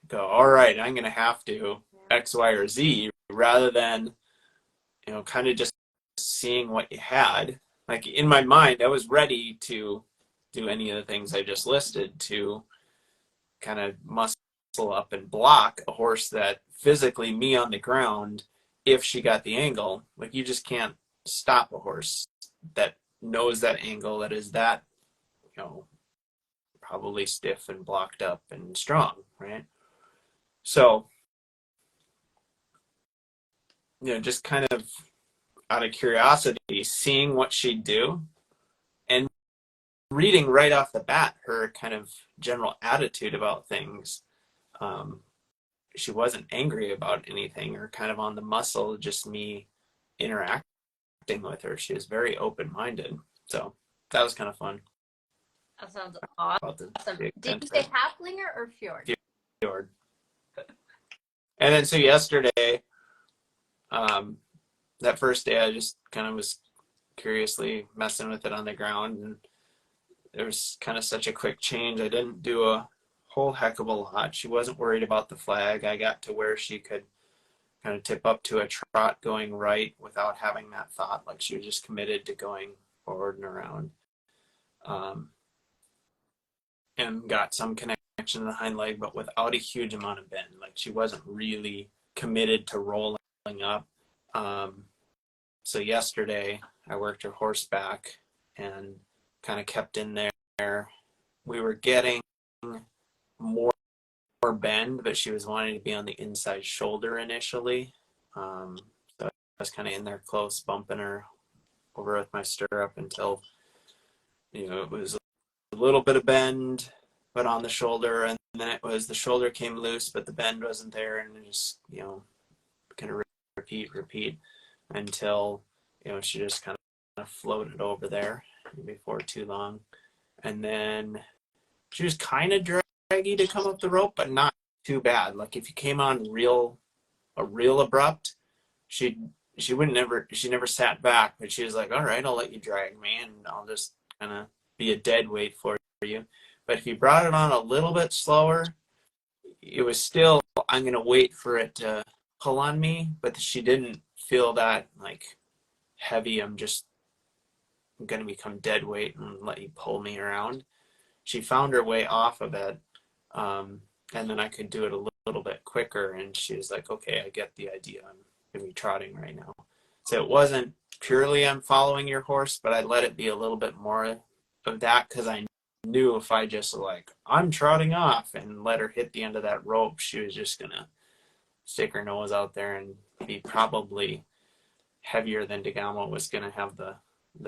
[SPEAKER 2] go, all right, I'm going to have to X, Y, or Z, rather than, you know, kind of just seeing what you had. Like, in my mind, I was ready to do any of the things I just listed to kind of muscle up and block a horse that physically, me on the ground, if she got the angle, like you just can't stop a horse that knows that angle, that is that, you know, probably stiff and blocked up and strong, right? So, you know, just kind of out of curiosity, seeing what she'd do and reading right off the bat her kind of general attitude about things. She wasn't angry about anything or kind of on the muscle, just me interacting with her. She was very open-minded. So that was kind of fun.
[SPEAKER 1] That sounds awesome. Did you say Halflinger or Fjord?
[SPEAKER 2] Fjord. And then so yesterday, that first day, I just kind of was curiously messing with it on the ground, and there was kind of such a quick change. I didn't do a whole heck of a lot. She wasn't worried about the flag. I got to where she could kind of tip up to a trot going right without having that thought. Like she was just committed to going forward and around. And got some connection to the hind leg, but without a huge amount of bend. Like she wasn't really committed to rolling up. So yesterday I worked her horseback and kind of kept in there. We were getting more bend, but she was wanting to be on the inside shoulder initially. So I was kind of in there close, bumping her over with my stirrup until, you know, it was a little bit of bend, but on the shoulder, and then it was the shoulder came loose, but the bend wasn't there, and just, you know, kind of repeat until, you know, she just kind of floated over there before too long. And then she was kind of draggy to come up the rope, but not too bad. Like if you came on real abrupt, she never sat back, but she was like, all right, I'll let you drag me and I'll just kind of be a dead weight for you. But if you brought it on a little bit slower, it was still, I'm going to wait for it to pull on me, but she didn't feel that like heavy, I'm going to become dead weight and let you pull me around. She found her way off of it, and then I could do it a little bit quicker, and she was like, okay, I get the idea. I'm going to be trotting right now. So it wasn't purely I'm following your horse, but I let it be a little bit more of that because I knew if I just like, I'm trotting off and let her hit the end of that rope, she was just going to stick her nose out there and be probably heavier than Degamo was going to have the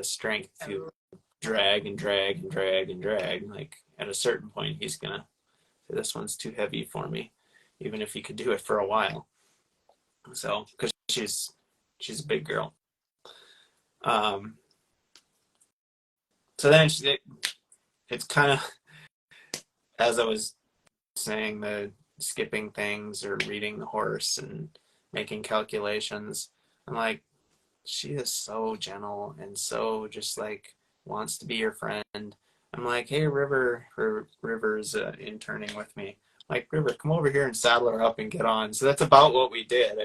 [SPEAKER 2] strength to drag. Like at a certain point, he's going to say, this one's too heavy for me, even if he could do it for a while. So, because she's a big girl. So then it's kind of, as I was saying, the skipping things or reading the horse and making calculations, I'm like, she is so gentle and so just like wants to be your friend. I'm like, hey, River's interning with me. I'm like, River, come over here and saddle her up and get on. So that's about what we did.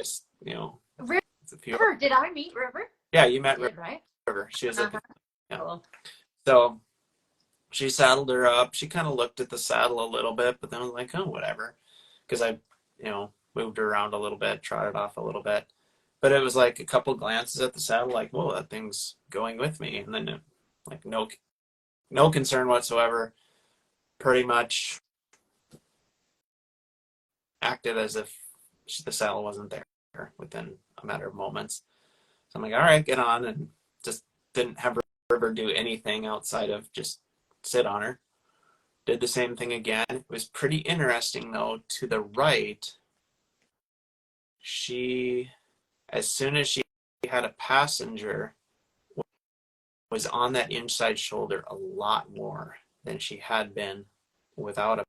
[SPEAKER 1] River, did I meet River?
[SPEAKER 2] Yeah, you met River,
[SPEAKER 1] right?
[SPEAKER 2] River. She was at
[SPEAKER 1] yeah. Cool.
[SPEAKER 2] So she saddled her up. She kind of looked at the saddle a little bit, but then I was like, oh, whatever. Because I, moved her around a little bit, trotted off a little bit. But it was like a couple glances at the saddle, like, whoa, that thing's going with me. And then, like, no concern whatsoever. Pretty much acted as if the saddle wasn't there within a matter of moments. So I'm like, all right, get on. And just didn't have River do anything outside of just sit on her. Did the same thing again. It was pretty interesting, though. To the right, as soon as she had a passenger, was on that inside shoulder a lot more than she had been without a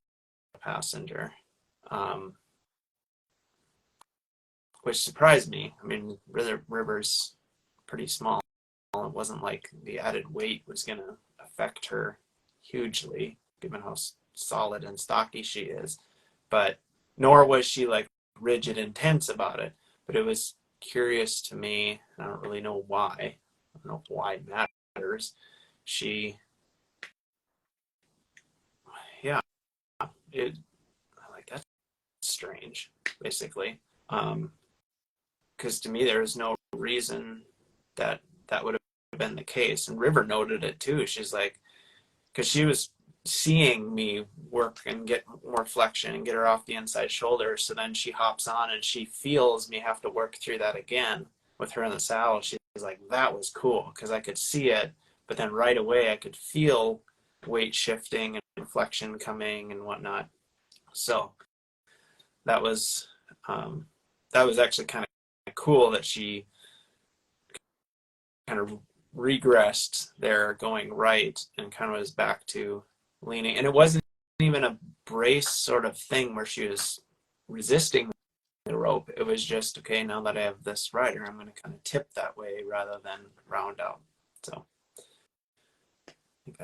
[SPEAKER 2] passenger, which surprised me. I mean, River's pretty small. It wasn't like the added weight was going to affect her hugely, given how solid and stocky she is. But nor was she like rigid and tense about it. But it was curious to me. I don't really know why. I don't know why it matters. That's strange, basically. Because to me, there is no reason that that would have been the case. And River noted it too. She's like, because she was seeing me work and get more flexion and get her off the inside shoulder. So then she hops on and she feels me have to work through that again with her in the saddle. She's like, that was cool because I could see it, but then right away I could feel weight shifting and flexion coming and whatnot. So that was actually kind of cool that she kind of regressed there going right and kind of was back to leaning. And it wasn't even a brace sort of thing where she was resisting the rope. It was just, okay, now that I have this rider, I'm going to kind of tip that way rather than round out. So I think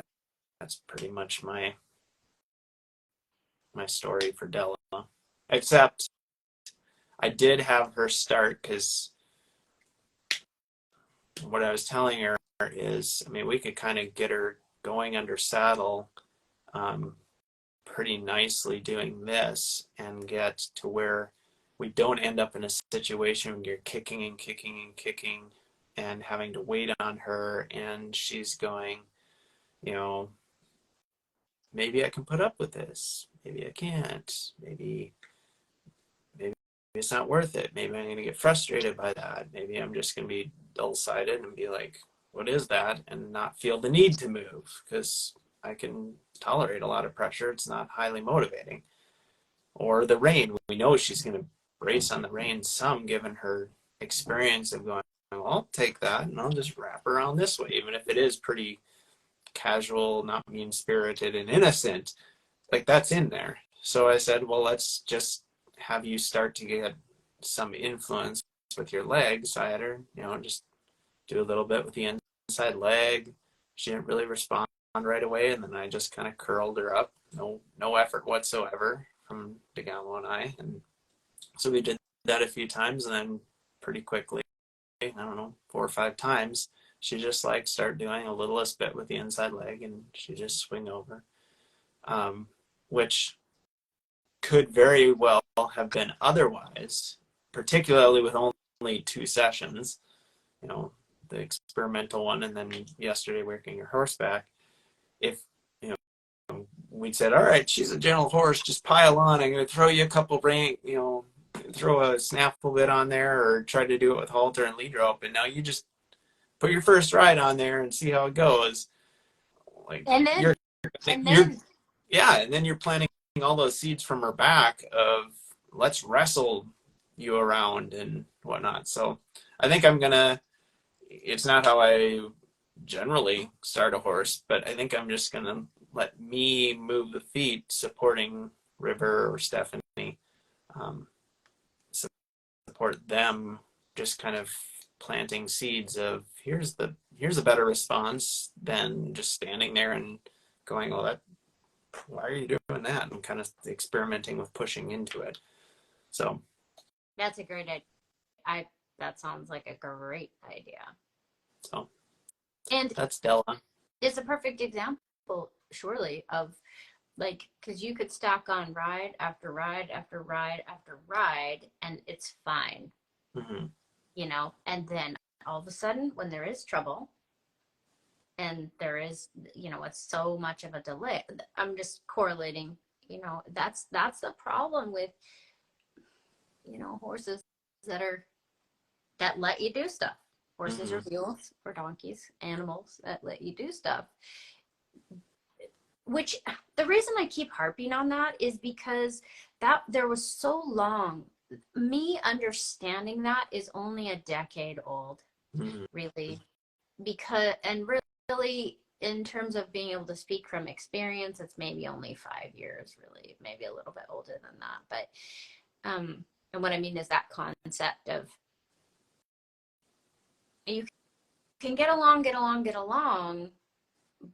[SPEAKER 2] that's pretty much my story for Della. Except I did have her start, because what I was telling her is, I mean, we could kind of get her going under saddle pretty nicely doing this and get to where we don't end up in a situation where you're kicking and kicking and kicking and having to wait on her and she's going, you know, maybe I can put up with this, maybe I can't, maybe it's not worth it, maybe I'm going to get frustrated by that, maybe I'm just going to be dull-sighted and be like, what is that, and not feel the need to move because I can tolerate a lot of pressure. It's not highly motivating. Or the rein, we know she's going to brace on the rein some, given her experience of going, well, I'll take that and I'll just wrap around this way, even if it is pretty casual, not mean-spirited and innocent. Like, that's in there. So I said, well, let's just have you start to get some influence with your legs. So I had her, you know, just do a little bit with the inside leg. She didn't really respond right away, and then I just kind of curled her up. No effort whatsoever from DeGamo and I. And so we did that a few times, and then pretty quickly, I don't know, 4 or 5 times, she just like started doing a littlest bit with the inside leg, and she just swing over, which could very well have been otherwise, particularly with only 2 sessions, you know, the experimental one and then yesterday working her horseback. If, you know, we'd said, all right, she's a gentle horse, just pile on, I'm going to throw you a couple rank, you know, throw a snaffle bit on there, or try to do it with halter and lead rope, and now you just put your first ride on there and see how it goes. Like,
[SPEAKER 1] And then,
[SPEAKER 2] and then you're planting all those seeds from her back of, let's wrestle you around and whatnot. So I think it's not how I generally start a horse, but I think I'm just gonna let me move the feet, supporting River or Stephanie, support them, just kind of planting seeds of, here's a better response than just standing there and going, well, why are you doing that? And kind of experimenting with pushing into it. So
[SPEAKER 1] that's a great idea. That sounds like a great idea.
[SPEAKER 2] So,
[SPEAKER 1] and
[SPEAKER 2] that's Della.
[SPEAKER 1] It's a perfect example, surely, of like, because you could stack on ride after ride after ride after ride, and it's fine, you know. And then all of a sudden, when there is trouble, and there is, you know, it's so much of a delay. I'm just correlating, you know, that's the problem with, you know, horses that let you do stuff. Horses or mules or donkeys, animals that let you do stuff. Which, the reason I keep harping on that is because that there was so long, me understanding that is only a decade old, really, because, and really in terms of being able to speak from experience, it's maybe only 5 years, really, maybe a little bit older than that. But and what I mean is that concept of, you can get along,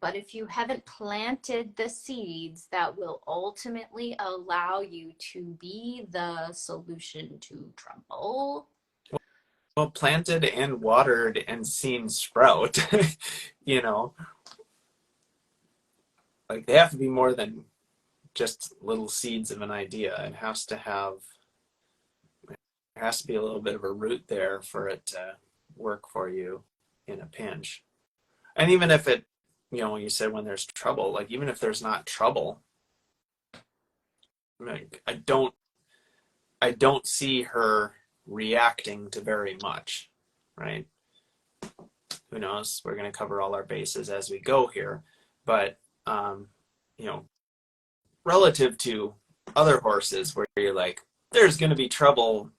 [SPEAKER 1] but if you haven't planted the seeds that will ultimately allow you to be the solution to trouble.
[SPEAKER 2] Well, planted and watered and seen sprout, you know, like, they have to be more than just little seeds of an idea. It has to there has to be a little bit of a root there for it to work for you. in a pinch. And even if it, when you said when there's trouble, like even if there's not trouble, like I don't see her reacting to very much, right? Who knows? We're going to cover all our bases as we go here, but you know, relative to other horses where you're like, there's going to be trouble.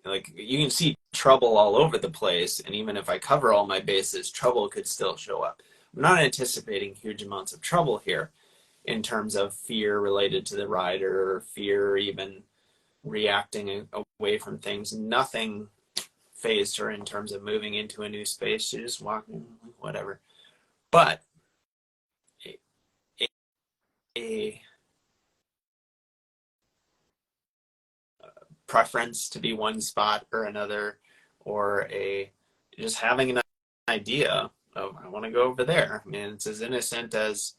[SPEAKER 2] Like you can see trouble all over the place, and even if I cover all my bases, trouble could still show up. I'm not anticipating huge amounts of trouble here in terms of fear related to the rider, or fear even reacting away from things. Nothing phased her in terms of moving into a new space. She just walking, whatever. But a preference to be one spot or another, or a just having an idea of I want to go over there. I mean, it's as innocent as,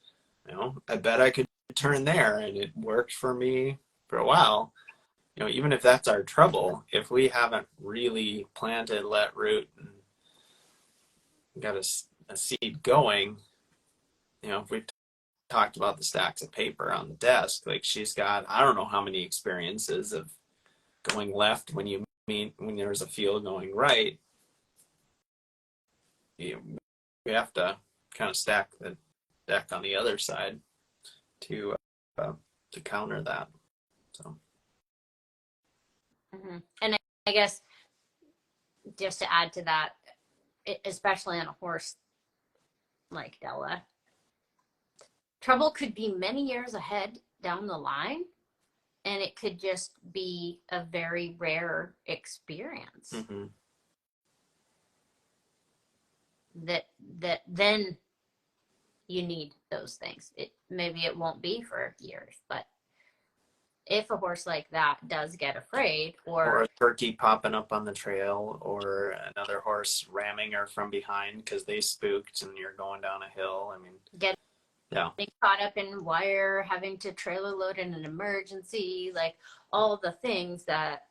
[SPEAKER 2] I bet I could turn there, and it worked for me for a while. Even if that's our trouble, if we haven't really planted, let root, and got a seed going, if we've talked about the stacks of paper on the desk, like she's got, I don't know how many experiences of going left when there's a field going right. We have to kind of stack the deck on the other side to counter that. So.
[SPEAKER 1] Mm-hmm. And I guess just to add to that, especially on a horse like Della, trouble could be many years ahead down the line, and it could just be a very rare experience.
[SPEAKER 2] Mm-hmm.
[SPEAKER 1] That then you need those things. Maybe it won't be for years, but if a horse like that does get afraid, or
[SPEAKER 2] a turkey popping up on the trail, or another horse ramming her from behind because they spooked and you're going down a hill, I mean,
[SPEAKER 1] getting caught up in wire, having to trailer load in an emergency, like all the things that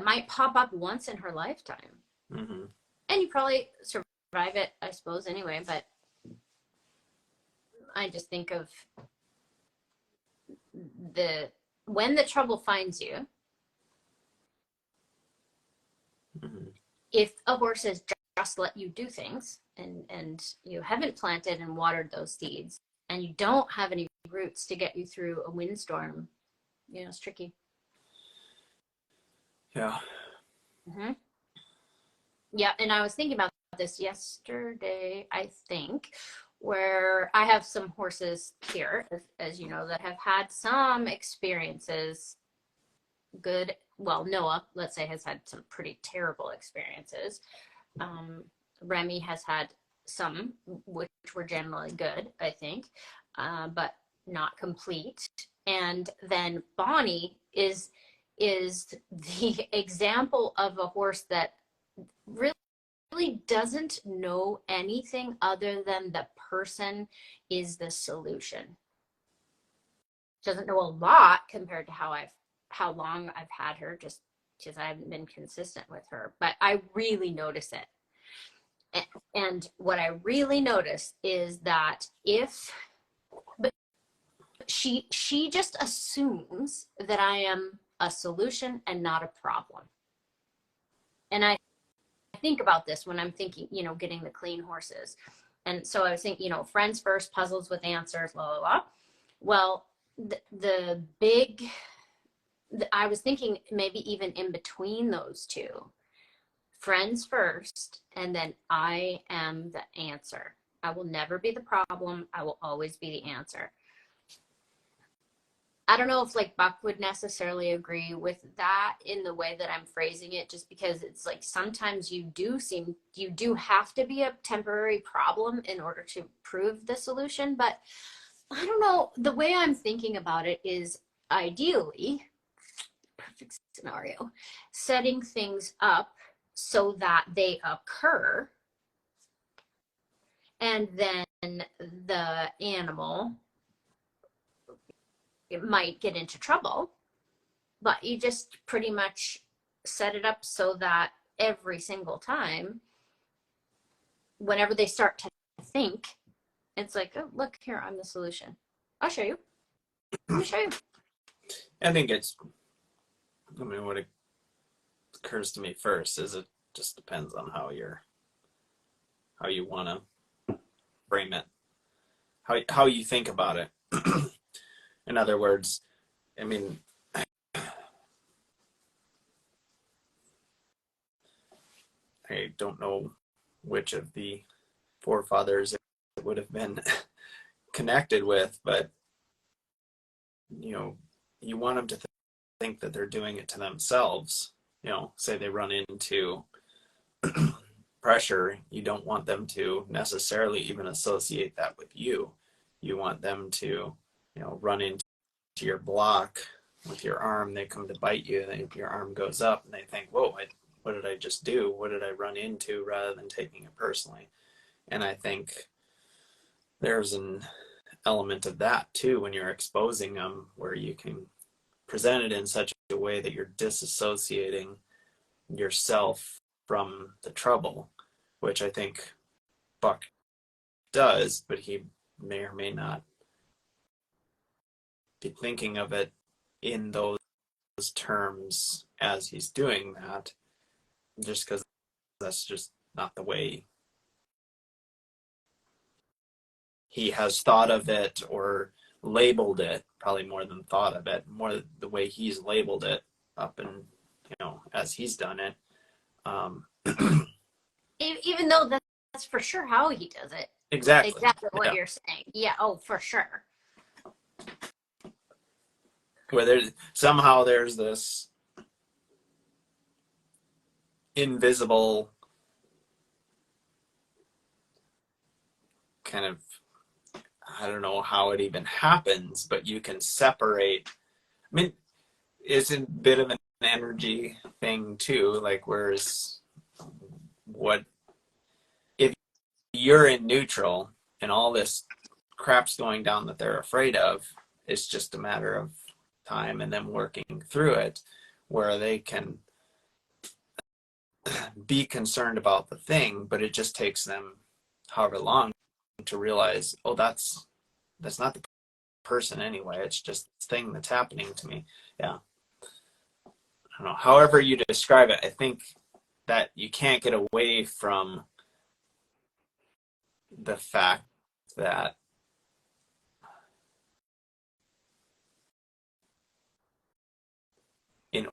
[SPEAKER 1] might pop up once in her lifetime.
[SPEAKER 2] Mm-hmm.
[SPEAKER 1] And you probably survive it, I suppose, anyway, but I just think of when the trouble finds you,
[SPEAKER 2] mm-hmm.
[SPEAKER 1] if a horse has just let you do things, and you haven't planted and watered those seeds, and you don't have any roots to get you through a windstorm, it's tricky.
[SPEAKER 2] Yeah.
[SPEAKER 1] Mm-hmm. Yeah, and I was thinking about this yesterday, I think, where I have some horses here, as you know, that have had some experiences. Good. Well, Noah, let's say, has had some pretty terrible experiences. Remy has had some, which were generally good, I think, but not complete. And then Bonnie is the example of a horse that really doesn't know anything other than the person is the solution. Doesn't know a lot compared to how long I've had her, just because I haven't been consistent with her, but I really notice it. And what I really notice is that but she just assumes that I am a solution and not a problem. And I think about this when I'm thinking, getting the clean horses. And so I was thinking, friends first, puzzles with answers, blah, blah, blah. Well, I was thinking maybe even in between those two, friends first, and then I am the answer. I will never be the problem. I will always be the answer. I don't know if Buck would necessarily agree with that in the way that I'm phrasing it, just because it's like sometimes you do have to be a temporary problem in order to prove the solution. But I don't know, the way I'm thinking about it is ideally, perfect scenario, setting things up so that they occur, and then the animal, it might get into trouble, but you just pretty much set it up so that every single time whenever they start to think, it's like, oh, look here, I'm the solution. I'll show you. Let me show you.
[SPEAKER 2] I think what occurs to me first is it just depends on how you want to frame it, how you think about it. In other words, I mean, I don't know which of the forefathers it would have been connected with, but you want them to think that they're doing it to themselves. Say they run into pressure, you don't want them to necessarily even associate that with you. You want them to, run into your block with your arm. They come to bite you, and your arm goes up, and they think, "Whoa, what did I just do? What did I run into?" Rather than taking it personally. And I think there's an element of that too when you're exposing them, where you can present it in such a way that you're disassociating yourself from the trouble, which I think Buck does, but he may or may not be thinking of it in those terms as he's doing that, just because that's just not the way he has thought of it or labeled it, probably more than thought of it, more the way he's labeled it up and, as he's done it.
[SPEAKER 1] Even though that's for sure how he does it.
[SPEAKER 2] Exactly
[SPEAKER 1] what you're saying. Yeah, oh, for sure.
[SPEAKER 2] Where there's this invisible kind of, I don't know how it even happens, but you can separate. I mean, it's a bit of an energy thing too, like whereas what if you're in neutral and all this crap's going down that they're afraid of, it's just a matter of time and them working through it, where they can be concerned about the thing, but it just takes them however long to realize, oh, that's not the person anyway, it's just this thing that's happening to me. Yeah, I don't know, however you describe it, I think that you can't get away from the fact that in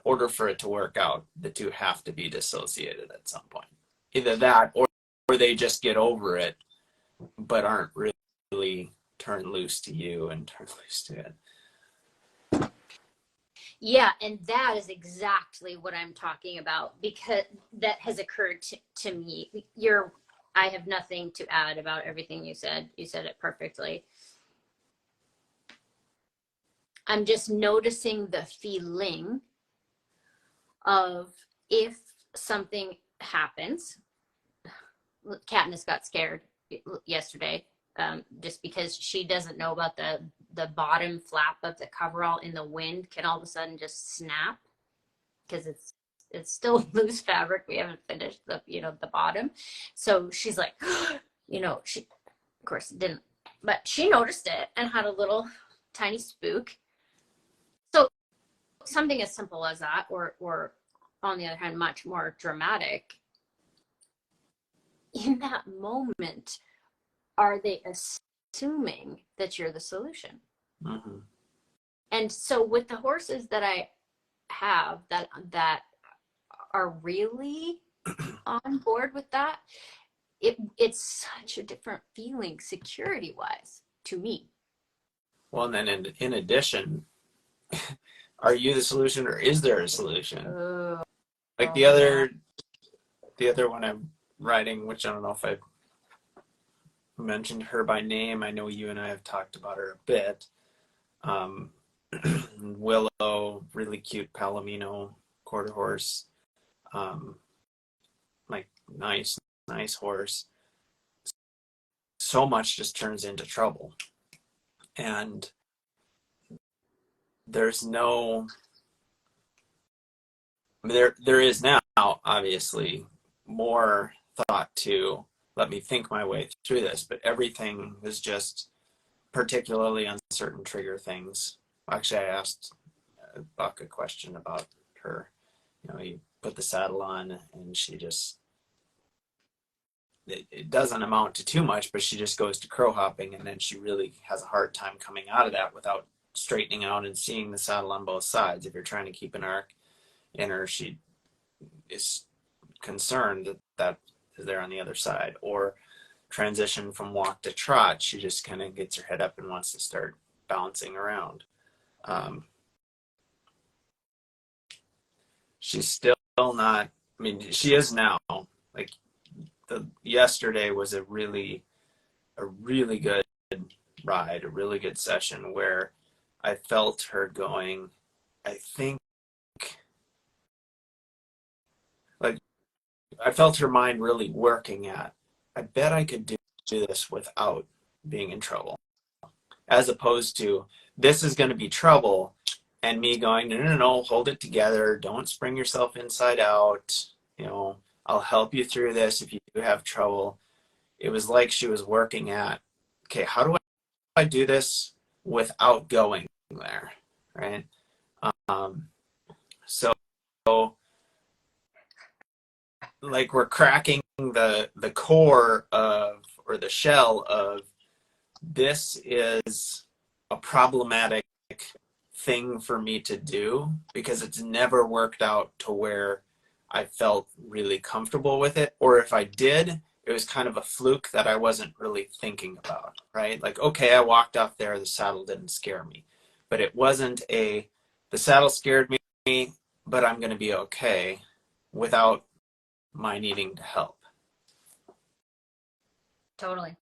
[SPEAKER 2] order for it to work out, the two have to be dissociated at some point. Either that or they just get over it but aren't really turned loose to you and turned loose to it.
[SPEAKER 1] Yeah, and that is exactly what I'm talking about, because that has occurred to me. I have nothing to add about everything you said. You said it perfectly. I'm just noticing the feeling of if something happens. Katniss got scared yesterday, just because she doesn't know about the bottom flap of the coverall in the wind can all of a sudden just snap, because it's still loose fabric. We haven't finished the bottom. So she's like, she of course didn't, but she noticed it and had a little tiny spook. So something as simple as that, or on the other hand, much more dramatic. In that moment, are they assuming that you're the solution?
[SPEAKER 2] Mm-hmm.
[SPEAKER 1] And so with the horses that I have that are really on board with that, it's such a different feeling security wise to me.
[SPEAKER 2] Well, and then in addition, are you the solution or is there a solution? Like the other one I'm riding, which I don't know if I mentioned her by name. I know you and I have talked about her a bit. Willow, really cute Palomino quarter horse. Like nice horse. So much just turns into trouble. And there's no, I mean, there is now obviously more thought to let me think my way through this, but everything was just particularly on certain trigger things. Actually, I asked Buck a question about her. You put the saddle on and she just, it doesn't amount to too much, but she just goes to crow hopping, and then she really has a hard time coming out of that without straightening out and seeing the saddle on both sides. If you're trying to keep an arc in her, she is concerned that is there on the other side. Or transition from walk to trot, she just kind of gets her head up and wants to start bouncing around. She's still not, I mean, she is now. Like, yesterday was a really good ride, a really good session where I felt her going, I think, like, I felt her mind really working at, I bet I could do this without being in trouble. As opposed to, this is going to be trouble, and me going, no, hold it together. Don't spring yourself inside out. I'll help you through this if you do have trouble. It was like she was working at, okay, how do I do this without going there, right? So like, we're cracking the core of, or the shell of, this is a problematic thing for me to do, because it's never worked out to where I felt really comfortable with it. Or if I did, it was kind of a fluke that I wasn't really thinking about, right? Like, okay, I walked off there, the saddle didn't scare me. But it wasn't the saddle scared me, but I'm going to be okay without my needing to help.
[SPEAKER 3] Totally.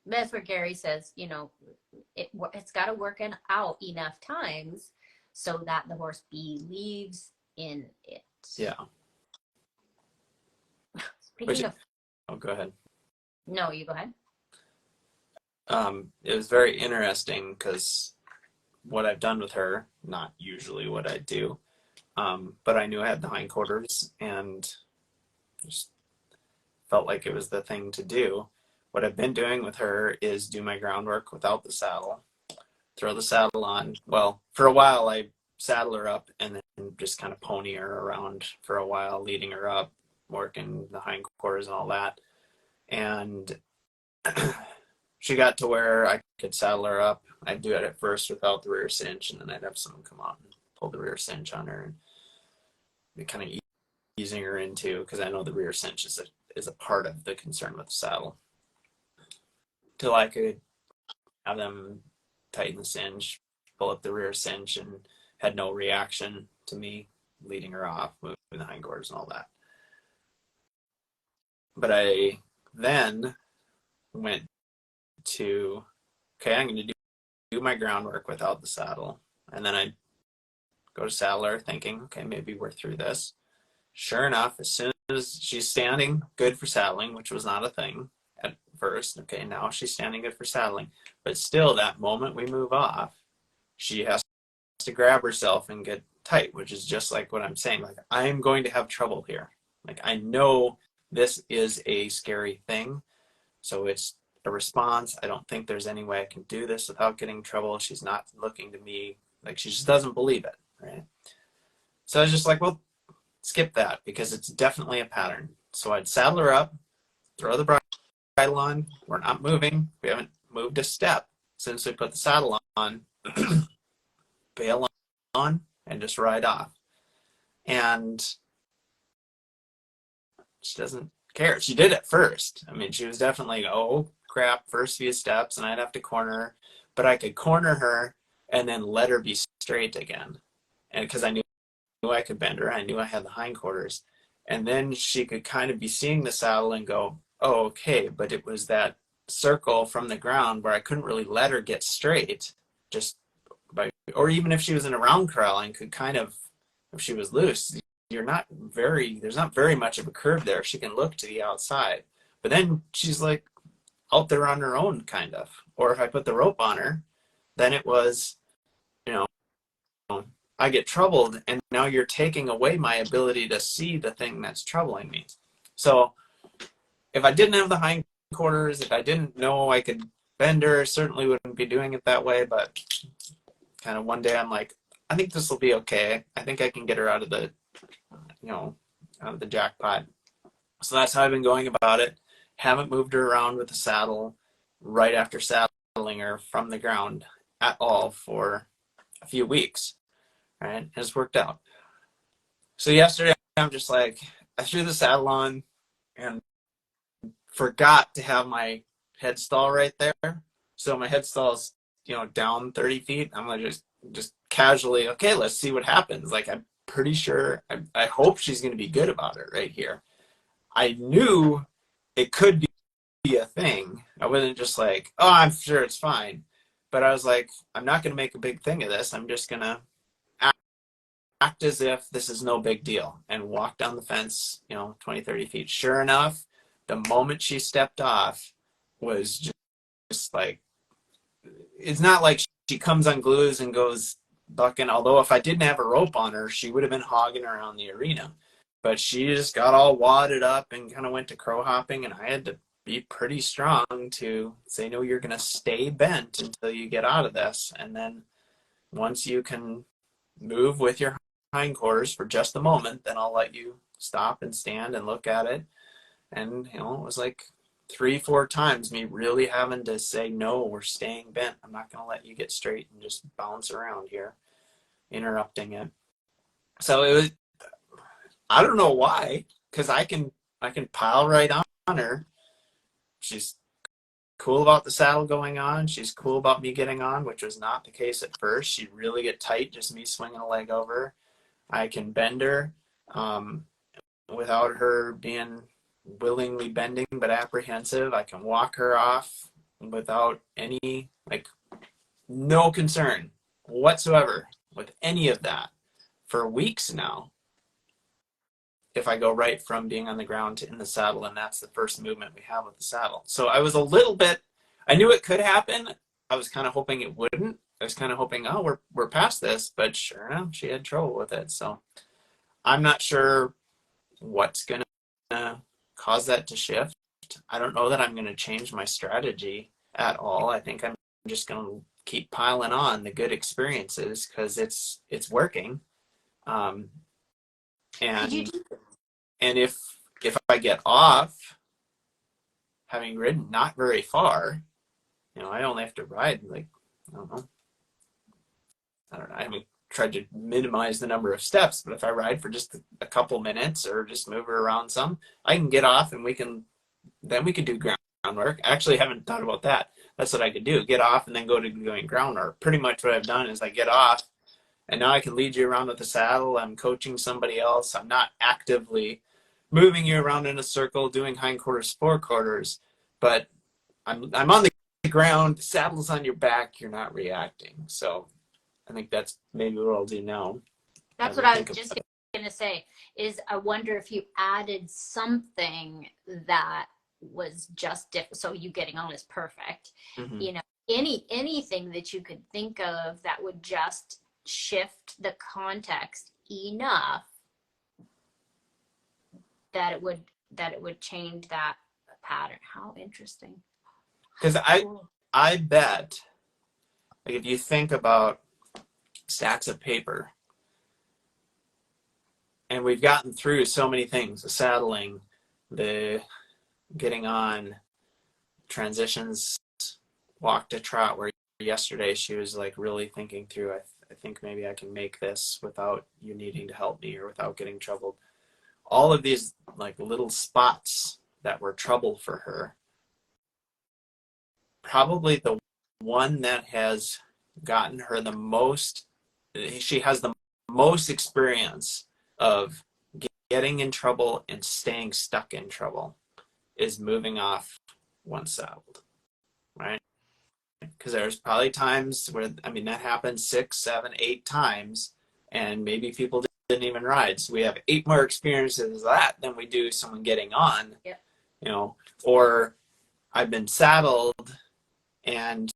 [SPEAKER 3] That's where Gary says, it's got to work out enough times so that the horse believes in it.
[SPEAKER 2] Yeah.
[SPEAKER 3] Speaking of...
[SPEAKER 2] Oh, go ahead.
[SPEAKER 3] No, you go ahead.
[SPEAKER 2] It was very interesting because what I've done with her, not usually what I do, but I knew I had the hindquarters and just felt like it was the thing to do. What I've been doing with her is do my groundwork without the saddle, throw the saddle on. Well, for a while I saddle her up and then just kind of pony her around for a while, leading her up, working the hindquarters and all that. And she got to where I could saddle her up. I'd do it at first without the rear cinch, and then I'd have someone come out and pull the rear cinch on her, and be kind of easing her into, because I know the rear cinch is a part of the concern with the saddle. Till I could have them tighten the cinch, pull up the rear cinch, and had no reaction to me leading her off, moving the hindquarters and all that. But I then went to, okay, I'm going to do my groundwork without the saddle. And then I go to saddle her thinking, okay, maybe we're through this. Sure enough, as soon as she's standing good for saddling, which was not a thing at first, okay, now she's standing good for saddling. But still, that moment we move off, she has to grab herself and get tight, which is just like what I'm saying. Like, I'm going to have trouble here. Like, I know this is a scary thing, so it's a response. I don't think there's any way I can do this without getting in trouble. She's not looking to me, like, she just doesn't believe it, right? So I was just like, well, skip that, because it's definitely a pattern. So I'd saddle her up, throw the bridle on. We're not moving. We haven't moved a step since we put the saddle on. Bail on and just ride off. And she doesn't care. She did at first. I mean, she was definitely, oh crap, first few steps, and I'd have to corner her. But I could corner her and then let her be straight again. And because I knew I could bend her, I knew I had the hindquarters. And then she could kind of be seeing the saddle and go, oh, okay. But it was that circle from the ground where I couldn't really let her get straight, just by, or even if she was in a round corralling, could kind of, if she was loose, there's not very much of a curve there. She can look to the outside. But then she's like out there on her own, kind of. Or if I put the rope on her, then it was, I get troubled, and now you're taking away my ability to see the thing that's troubling me. So if I didn't have the hindquarters, if I didn't know I could bend her, certainly wouldn't be doing it that way. But kind of one day I'm like, I think this will be okay. I think I can get her out of the, out of the jackpot. So that's how I've been going about it. Haven't moved her around with the saddle right after saddling her from the ground at all for a few weeks. Right? It's worked out. So yesterday I'm just like, I threw the saddle on and forgot to have my headstall right there. So my headstall's, down 30 feet. I'm like just casually, okay, let's see what happens. Like, I'm pretty sure, I hope she's going to be good about it right here. I knew it could be a thing. I wasn't just like, oh, I'm sure it's fine. But I was like, I'm not going to make a big thing of this. I'm just going to act as if this is no big deal and walk down the fence, 20, 30 feet. Sure enough, the moment she stepped off was just like, it's not like she comes unglues and goes bucking. Although if I didn't have a rope on her, she would have been hogging around the arena. But she just got all wadded up and kind of went to crow hopping, and I had to be pretty strong to say, no, you're going to stay bent until you get out of this. And then once you can move with your hindquarters for just a moment, then I'll let you stop and stand and look at it. And, it was like 3-4 times me really having to say, no, we're staying bent. I'm not going to let you get straight and just bounce around here, interrupting it. So it was, I don't know why, because I can pile right on her. She's cool about the saddle going on. She's cool about me getting on, which was not the case at first. She'd really get tight, just me swinging a leg over. I can bend her without her being willingly bending but apprehensive. I can walk her off without any, no concern whatsoever with any of that for weeks now. If I go right from being on the ground to in the saddle, and that's the first movement we have with the saddle. So I was a little bit, I knew it could happen. I was kind of hoping it wouldn't. I was kind of hoping, oh, we're past this, but sure enough, she had trouble with it. So I'm not sure what's going to cause that to shift. I don't know that I'm going to change my strategy at all. I think I'm just going to keep piling on the good experiences because it's working. And if I get off, having ridden not very far, I only have to ride I don't know. I haven't tried to minimize the number of steps, but if I ride for just a couple minutes or just move her around some, I can get off and we can do groundwork. I actually haven't thought about that. That's what I could do. Get off and then go to doing groundwork. Pretty much what I've done is I get off and now I can lead you around with the saddle. I'm coaching somebody else. I'm not actively moving you around in a circle, doing hindquarters, forequarters, but I'm on the ground, the saddle's on your back, you're not reacting. So I think that's maybe what I'll do now.
[SPEAKER 3] That's what I was just going to say, is I wonder if you added something that was just different. So you getting on is perfect.
[SPEAKER 2] Mm-hmm.
[SPEAKER 3] Anything that you could think of that would just shift the context enough that it would change that pattern. How interesting.
[SPEAKER 2] Because I bet, if you think about stacks of paper, and we've gotten through so many things, the saddling, the getting on, transitions, walk to trot, where yesterday she was really thinking through, I think maybe I can make this without you needing to help me or without getting troubled. All of these little spots that were trouble for her, probably the one that has gotten her the most, she has the most experience of getting in trouble and staying stuck in trouble, is moving off once saddled, right? Because there's probably times where, that happens 6, 7, 8 times, and maybe people didn't even ride. So we have 8 more experiences of that than we do someone getting on.
[SPEAKER 3] Yep.
[SPEAKER 2] Or I've been saddled and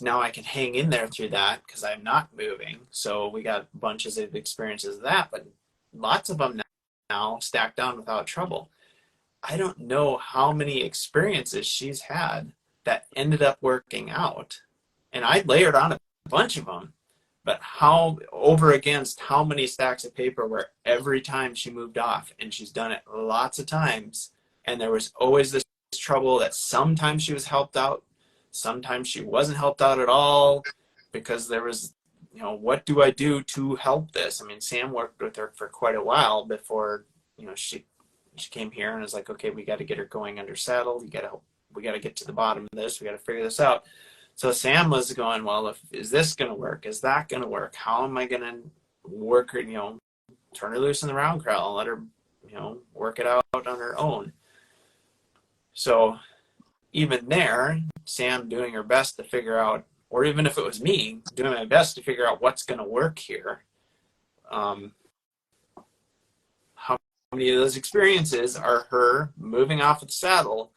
[SPEAKER 2] now I can hang in there through that because I'm not moving. So we got bunches of experiences of that, but lots of them now stacked on without trouble. I don't know how many experiences she's had that ended up working out. And I layered on a bunch of them, but how over against how many stacks of paper where every time she moved off, and she's done it lots of times, and there was always this trouble that sometimes she was helped out, sometimes she wasn't helped out at all, because there was, you know, what do I do to help this? I mean, Sam worked with her for quite a while before, you know, she came here and was like, okay, we got to get her going under saddle. We got to get to the bottom of this. We got to figure this out. So Sam was going, well, is this going to work? Is that going to work? How am I going to work her, you know, turn her loose in the round crawl and let her, you know, work it out on her own. So even there, Sam doing her best to figure out, or even if it was me doing my best to figure out what's going to work here. How many of those experiences are her moving off of the saddle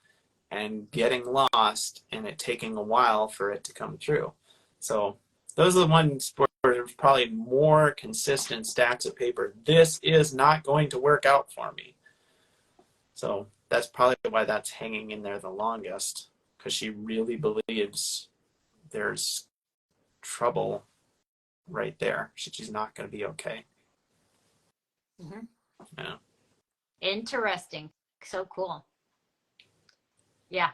[SPEAKER 2] and getting lost and it taking a while for it to come through? So those are the ones where there's probably more consistent stacks of paper. This is not going to work out for me. So that's probably why that's hanging in there the longest, because she really believes there's trouble right there. She's not going to be okay.
[SPEAKER 3] Mm-hmm.
[SPEAKER 2] Yeah.
[SPEAKER 3] Interesting. So cool. Yeah.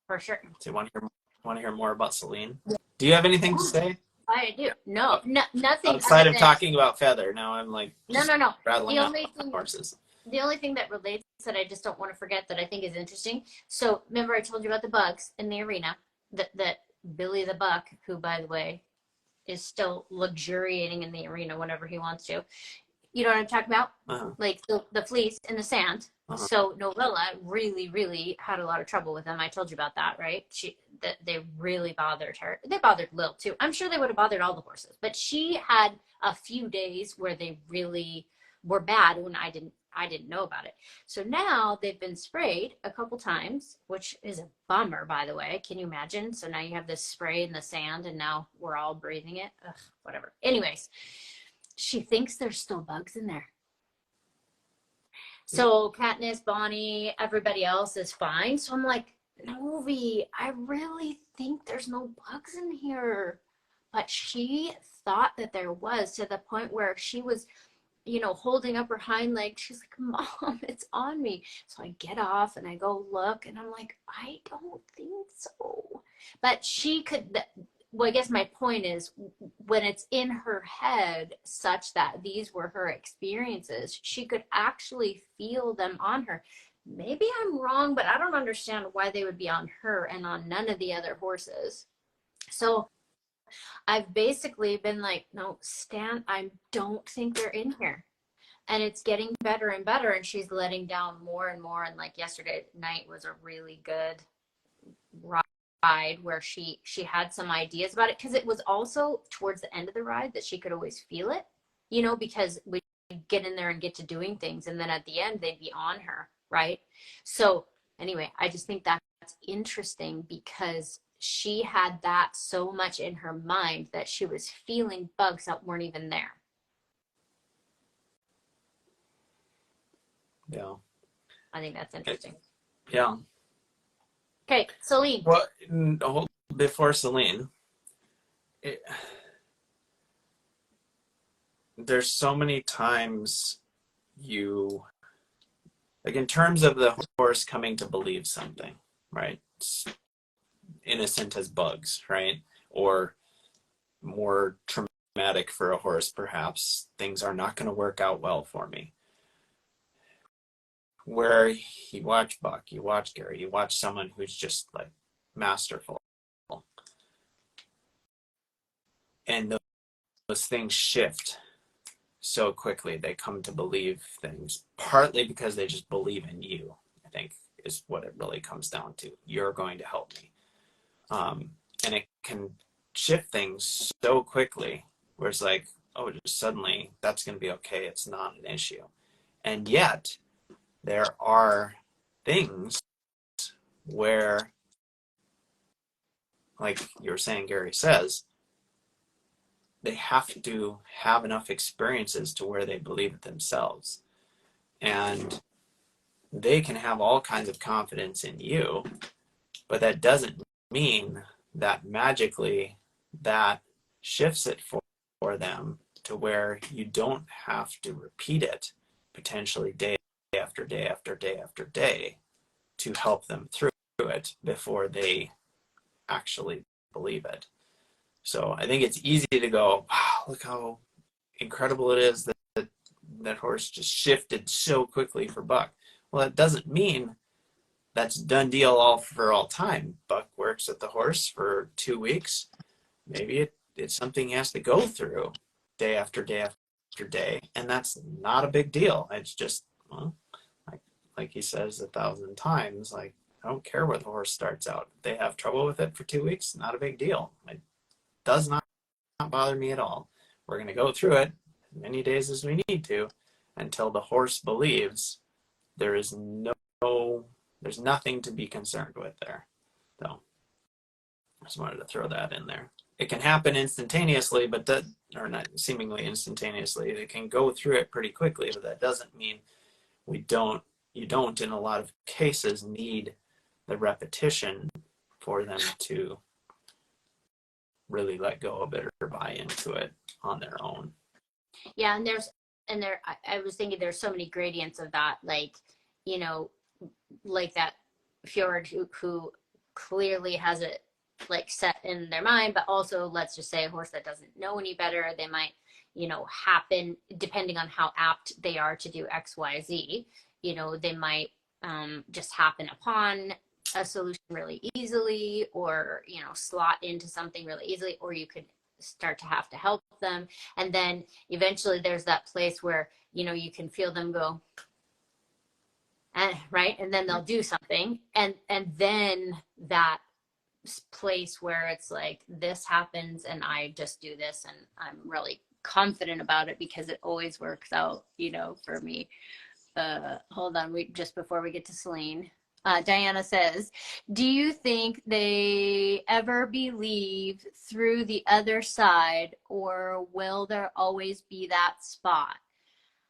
[SPEAKER 3] For sure.
[SPEAKER 2] So you want to hear more about Seline? Do you have anything to say?
[SPEAKER 3] I do. No, nothing
[SPEAKER 2] outside of talking about Feather. Now I'm like
[SPEAKER 3] no.
[SPEAKER 2] rattling
[SPEAKER 3] The
[SPEAKER 2] off
[SPEAKER 3] only thing,
[SPEAKER 2] horses.
[SPEAKER 3] the only thing that relates that I just don't want to forget that I think is interesting. So remember I told you about the bugs in the arena, that Billy the Buck, who by the way is still luxuriating in the arena whenever he wants to. You know what I'm talking about?
[SPEAKER 2] Uh-huh.
[SPEAKER 3] Like the fleece in the sand.
[SPEAKER 2] Uh-huh.
[SPEAKER 3] So Novella really, really had a lot of trouble with them. I told you about that, right? That they really bothered her. They bothered Lil too. I'm sure they would have bothered all the horses, but she had a few days where they really were bad when I didn't know about it. So now they've been sprayed a couple times, which is a bummer, by the way. Can you imagine? So now you have this spray in the sand and now we're all breathing it. Ugh, whatever. Anyways, she thinks there's still bugs in there. So Katniss, Bonnie, everybody else is fine. So I'm like, Novi, I really think there's no bugs in here. But she thought that there was, to the point where she was, you know, holding up her hind leg. She's like, Mom, it's on me. So I get off and I go look and I'm like, I don't think so. But she could, well, I guess my point is, when it's in her head such that these were her experiences, she could actually feel them on her. Maybe I'm wrong, but I don't understand why they would be on her and on none of the other horses. So I've basically been like, no, Stan, I don't think they're in here. And it's getting better and better, and she's letting down more and more. And like yesterday night was a really good ride where she had some ideas about it, because it was also towards the end of the ride that she could always feel it, you know, because we get in there and get to doing things, and then at the end they'd be on her, right? So anyway, I just think that's interesting, because she had that so much in her mind that she was feeling bugs that weren't even there.
[SPEAKER 2] Yeah.
[SPEAKER 3] I think that's interesting.
[SPEAKER 2] Yeah.
[SPEAKER 3] Okay, Seline.
[SPEAKER 2] Well, before Seline, there's so many times like in terms of the horse coming to believe something, right? It's innocent as bugs, right? Or more traumatic for a horse, perhaps. Things are not going to work out well for me. Where you watch Buck, you watch Gary, you watch someone who's just like masterful. And those things shift so quickly. They come to believe things, partly because they just believe in you, I think, is what it really comes down to. You're going to help me. And it can shift things so quickly where it's like, oh, just suddenly that's going to be okay. It's not an issue. And yet, there are things where, like you were saying, Gary says, they have to have enough experiences to where they believe it themselves. And they can have all kinds of confidence in you, but that doesn't mean that magically that shifts it for them to where you don't have to repeat it potentially day after day after day after day to help them through it before they actually believe it. So I think it's easy to go, wow, look how incredible it is that horse just shifted so quickly for Buck. Well, that doesn't mean that's done deal all for all time. Buck works at the horse for 2 weeks. Maybe it's something he has to go through day after day after day, and that's not a big deal. It's just, well, like he says 1,000 times, like, I don't care where the horse starts out. If they have trouble with it for 2 weeks, not a big deal. It does not bother me at all. We're going to go through it as many days as we need to until the horse believes there's nothing to be concerned with there. So I just wanted to throw that in there. It can happen instantaneously, or not seemingly instantaneously. It can go through it pretty quickly, but that doesn't mean you don't in a lot of cases need the repetition for them to really let go of it or buy into it on their own.
[SPEAKER 3] Yeah, I was thinking there's so many gradients of that, like, like that Fjord who clearly has it like set in their mind, but also, let's just say, a horse that doesn't know any better, they might, happen depending on how apt they are to do XYZ. They might just happen upon a solution really easily, or slot into something really easily, or you could start to have to help them, and then eventually there's that place where you can feel them go, right, and then they'll do something, and then that place where it's like, this happens and I just do this and I'm really confident about it because it always works out, for me. Hold on, just before we get to Seline, Diana says, do you think they ever believe through the other side, or will there always be that spot?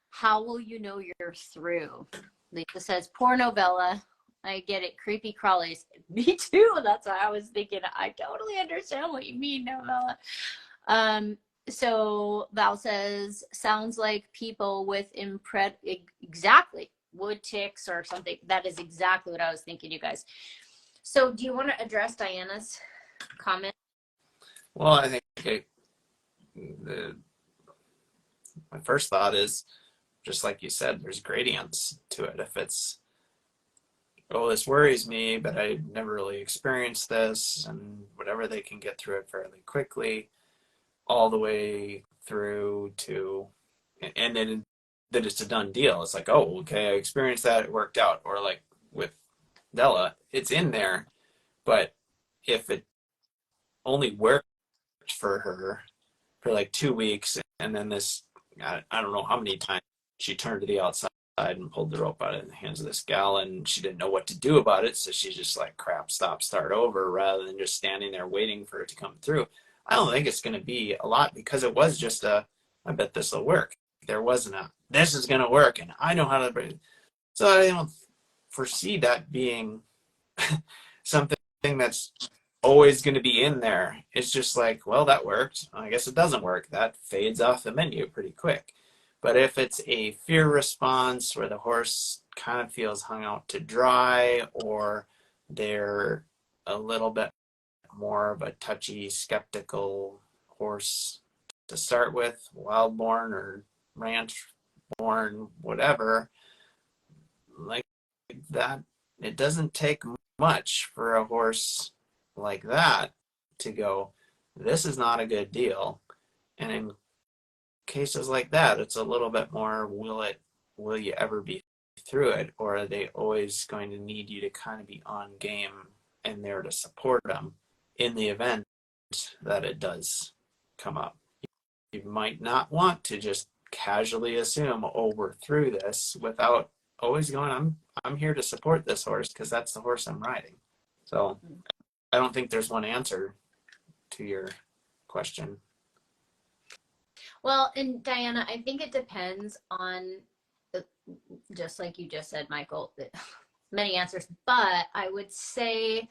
[SPEAKER 3] How will you know you're through? Lisa says, poor novella. I get it. Creepy crawlies. Me too. That's what I was thinking. I totally understand what you mean, novella. So Val says, sounds like people with exactly, wood ticks or something. That is exactly what I was thinking, you guys. So do you want to address Diana's comment?
[SPEAKER 2] Well, I think my first thought is, just like you said, there's gradients to it. If it's, oh, this worries me, but I never really experienced this, and whatever, they can get through it fairly quickly, all the way through to, and then it's a done deal. It's like, oh, okay, I experienced that, it worked out. Or like with Della, it's in there, but if it only worked for her for like 2 weeks, and then this, I don't know how many times she turned to the outside and pulled the rope out of the hands of this gal, and she didn't know what to do about it, so she's just like, crap, stop, start over, rather than just standing there waiting for it to come through. I don't think it's going to be a lot, because it was just I bet this will work. There wasn't this is going to work, and I know how to bring it. So I don't foresee that being something that's always going to be in there. It's just like, well, that worked. I guess it doesn't work. That fades off the menu pretty quick. But if it's a fear response where the horse kind of feels hung out to dry, or they're a little bit more of a touchy, skeptical horse to start with, wild born or ranch born, whatever, like that, it doesn't take much for a horse like that to go, this is not a good deal. And in cases like that, it's a little bit more, will you ever be through it, or are they always going to need you to kind of be on game and there to support them in the event that it does come up? You might not want to just casually assume, oh, we're through this, without always going, I'm here to support this horse because that's the horse I'm riding. So I don't think there's one answer to your question.
[SPEAKER 3] Well, and Diana, I think it depends on just like you just said, Michael, many answers, but I would say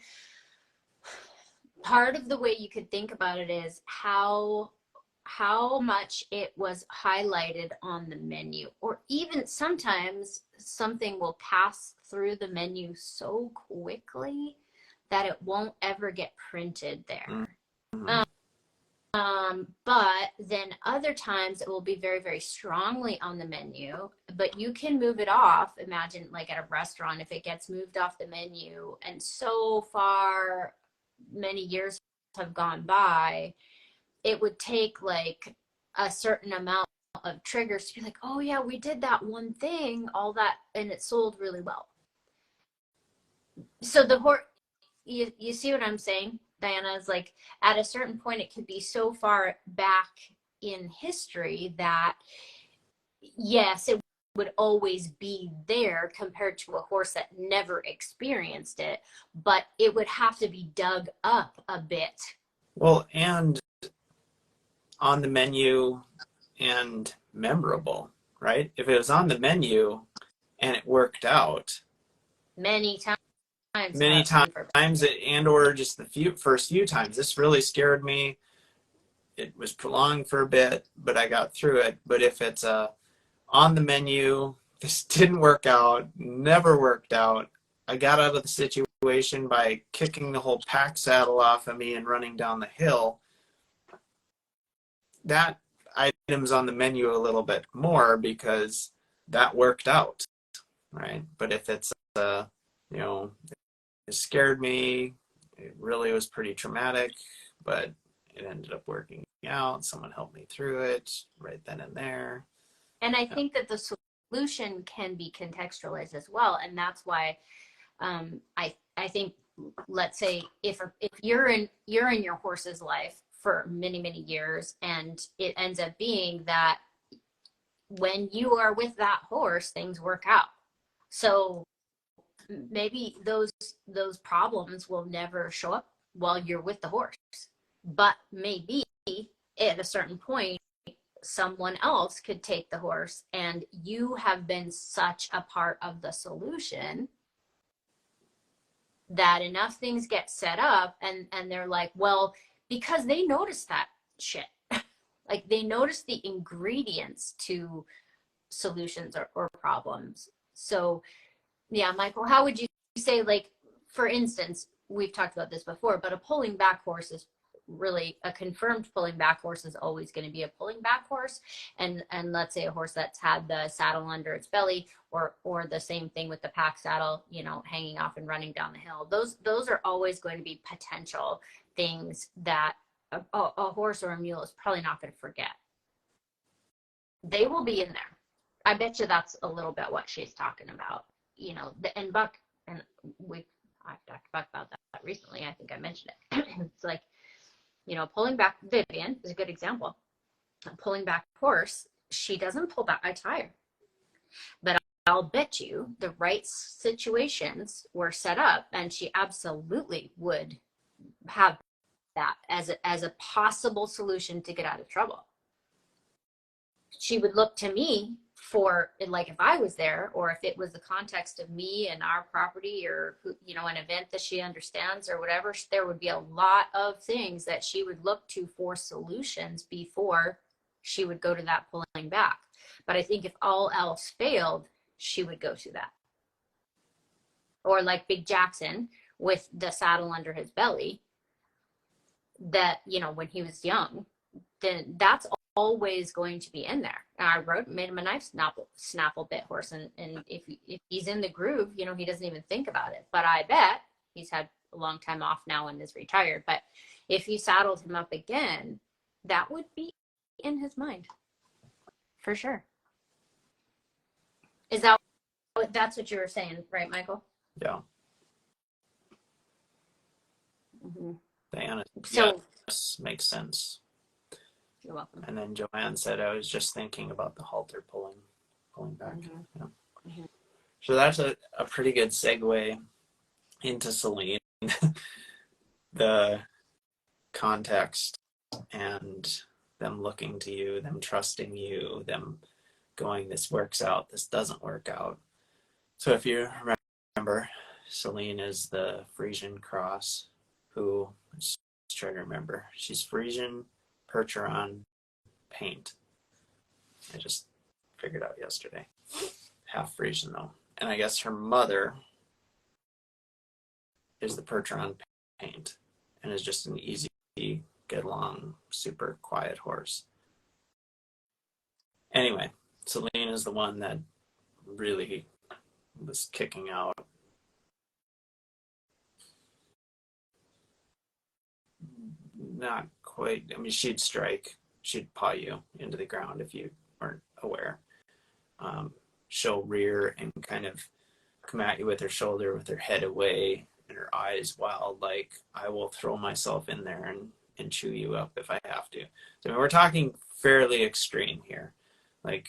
[SPEAKER 3] part of the way you could think about it is how much it was highlighted on the menu, or even sometimes something will pass through the menu so quickly that it won't ever get printed there.
[SPEAKER 2] Mm-hmm.
[SPEAKER 3] But then other times it will be very, very strongly on the menu, but you can move it off. Imagine like at a restaurant, if it gets moved off the menu and so far many years have gone by, it would take like a certain amount of triggers to be like, oh yeah, we did that one thing, all that, and it sold really well. So you see what I'm saying, Diana? Is like at a certain point it could be so far back in history that yes, it would always be there compared to a horse that never experienced it, but it would have to be dug up a bit.
[SPEAKER 2] Well, and on the menu and memorable, right? If it was on the menu and it worked out
[SPEAKER 3] Many times
[SPEAKER 2] and or just the first few times, this really scared me. It was prolonged for a bit, but I got through it. But if it's on the menu, this didn't work out, never worked out, I got out of the situation by kicking the whole pack saddle off of me and running down the hill, that item's on the menu a little bit more because that worked out, right? But if it's you know, it scared me, it really was pretty traumatic, but it ended up working out. Someone helped me through it right then and there.
[SPEAKER 3] And I think that the solution can be contextualized as well, and that's why I think, let's say if you're in your horse's life for many, many years, and it ends up being that when you are with that horse, things work out. So maybe those problems will never show up while you're with the horse, but maybe at a certain point someone else could take the horse, and you have been such a part of the solution that enough things get set up, and they're like, well, because they noticed that shit. Like they noticed the ingredients to solutions or problems. So yeah, Michael, how would you say, like, for instance, we've talked about this before, but a pulling back horse is really a confirmed pulling back horse is always going to be a pulling back horse. And let's say a horse that's had the saddle under its belly, or the same thing with the pack saddle, you know, hanging off and running down the hill. Those are always going to be potential things that a horse or a mule is probably not going to forget. They will be in there. I bet you that's a little bit what she's talking about. You know, and Buck, and I've talked to Buck about that recently. I think I mentioned it. It's like, you know, pulling back, Vivian is a good example. A pulling back horse, she doesn't pull back a tire. But I'll bet you the right situations were set up, and she absolutely would have that as a possible solution to get out of trouble. She would look to me for, like, if I was there, or if it was the context of me and our property, or, you know, an event that she understands or whatever, there would be a lot of things that she would look to for solutions before she would go to that pulling back. But I think if all else failed, she would go to that. Or like Big Jackson with the saddle under his belly, that, you know, when he was young, then that's always going to be in there. And I made him a nice snaffle bit horse, and if he's in the groove, you know, he doesn't even think about it. But I bet he's had a long time off now and is retired, but if you saddled him up again, that would be in his mind for sure. Is that's what you were saying, right, Michael?
[SPEAKER 2] Yeah.
[SPEAKER 3] Mm-hmm.
[SPEAKER 2] Diana,
[SPEAKER 3] so
[SPEAKER 2] yes, makes sense.
[SPEAKER 3] You're welcome.
[SPEAKER 2] And then Joanne said, I was just thinking about the halter pulling back.
[SPEAKER 3] Mm-hmm.
[SPEAKER 2] Yeah.
[SPEAKER 3] Mm-hmm.
[SPEAKER 2] So that's a pretty good segue into Seline. The context and them looking to you, them trusting you, them going, this works out, this doesn't work out. So if you remember, Seline is the Friesian cross, who, let's try to remember, she's Friesian, Percheron, paint. I just figured out yesterday. Half Friesian though. And I guess her mother is the Percheron paint and is just an easy, get along, super quiet horse. Anyway, Seline is the one that really was kicking out. Not quite. I mean, she'd strike. She'd paw you into the ground if you weren't aware. She'll rear and kind of come at you with her shoulder, with her head away and her eyes wild, like, I will throw myself in there and chew you up if I have to. So I mean, we're talking fairly extreme here. Like,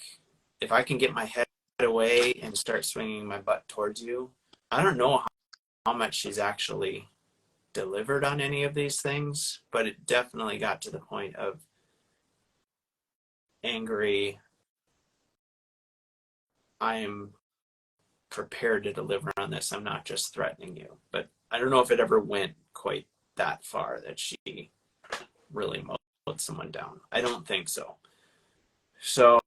[SPEAKER 2] if I can get my head away and start swinging my butt towards you, I don't know how much she's actually delivered on any of these things, but it definitely got to the point of angry, I am prepared to deliver on this, I'm not just threatening you. But I don't know if it ever went quite that far that she really mowed someone down. I don't think so. So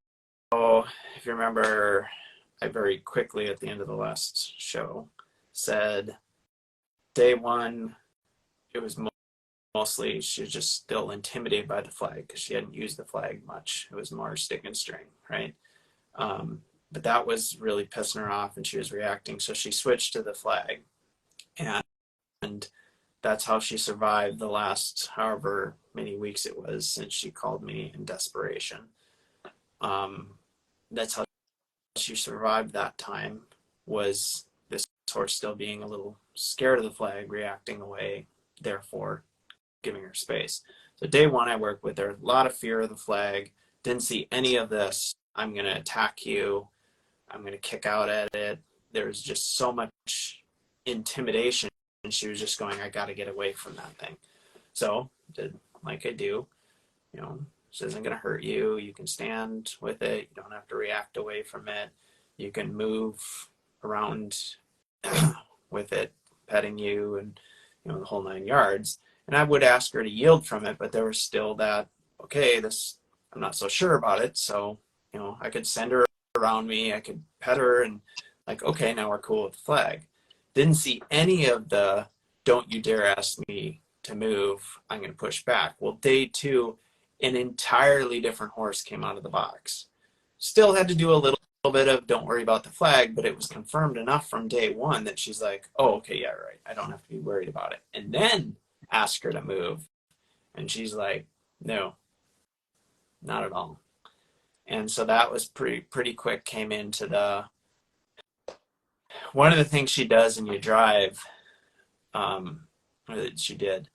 [SPEAKER 2] if you remember, I very quickly at the end of the last show said day one, it was mostly she was just still intimidated by the flag because she hadn't used the flag much. It was more stick and string, right? But that was really pissing her off and she was reacting. So she switched to the flag. And that's how she survived the last however many weeks it was since she called me in desperation. That's how she survived that time, was this horse still being a little scared of the flag, reacting away, therefore giving her space. So day one, I worked with her, a lot of fear of the flag, didn't see any of this, I'm going to attack you, I'm going to kick out at it. There was just so much intimidation, and she was just going, I got to get away from that thing. So did like I do, you know, this isn't going to hurt you. You can stand with it. You don't have to react away from it. You can move around with it, petting you, and, you know, the whole 9 yards. And I would ask her to yield from it, but there was still that, okay, this, I'm not so sure about it. So, you know, I could send her around me, I could pet her, and like, okay, now we're cool with the flag. Didn't see any of the, don't you dare ask me to move, I'm going to push back. Well, day two, an entirely different horse came out of the box. Still had to do a little bit of don't worry about the flag, but it was confirmed enough from day one that she's like, oh, okay, yeah, right, I don't have to be worried about it. And then ask her to move, and she's like, no, not at all. And so that was pretty quick, came into the, one of the things she does when you drive, that she did,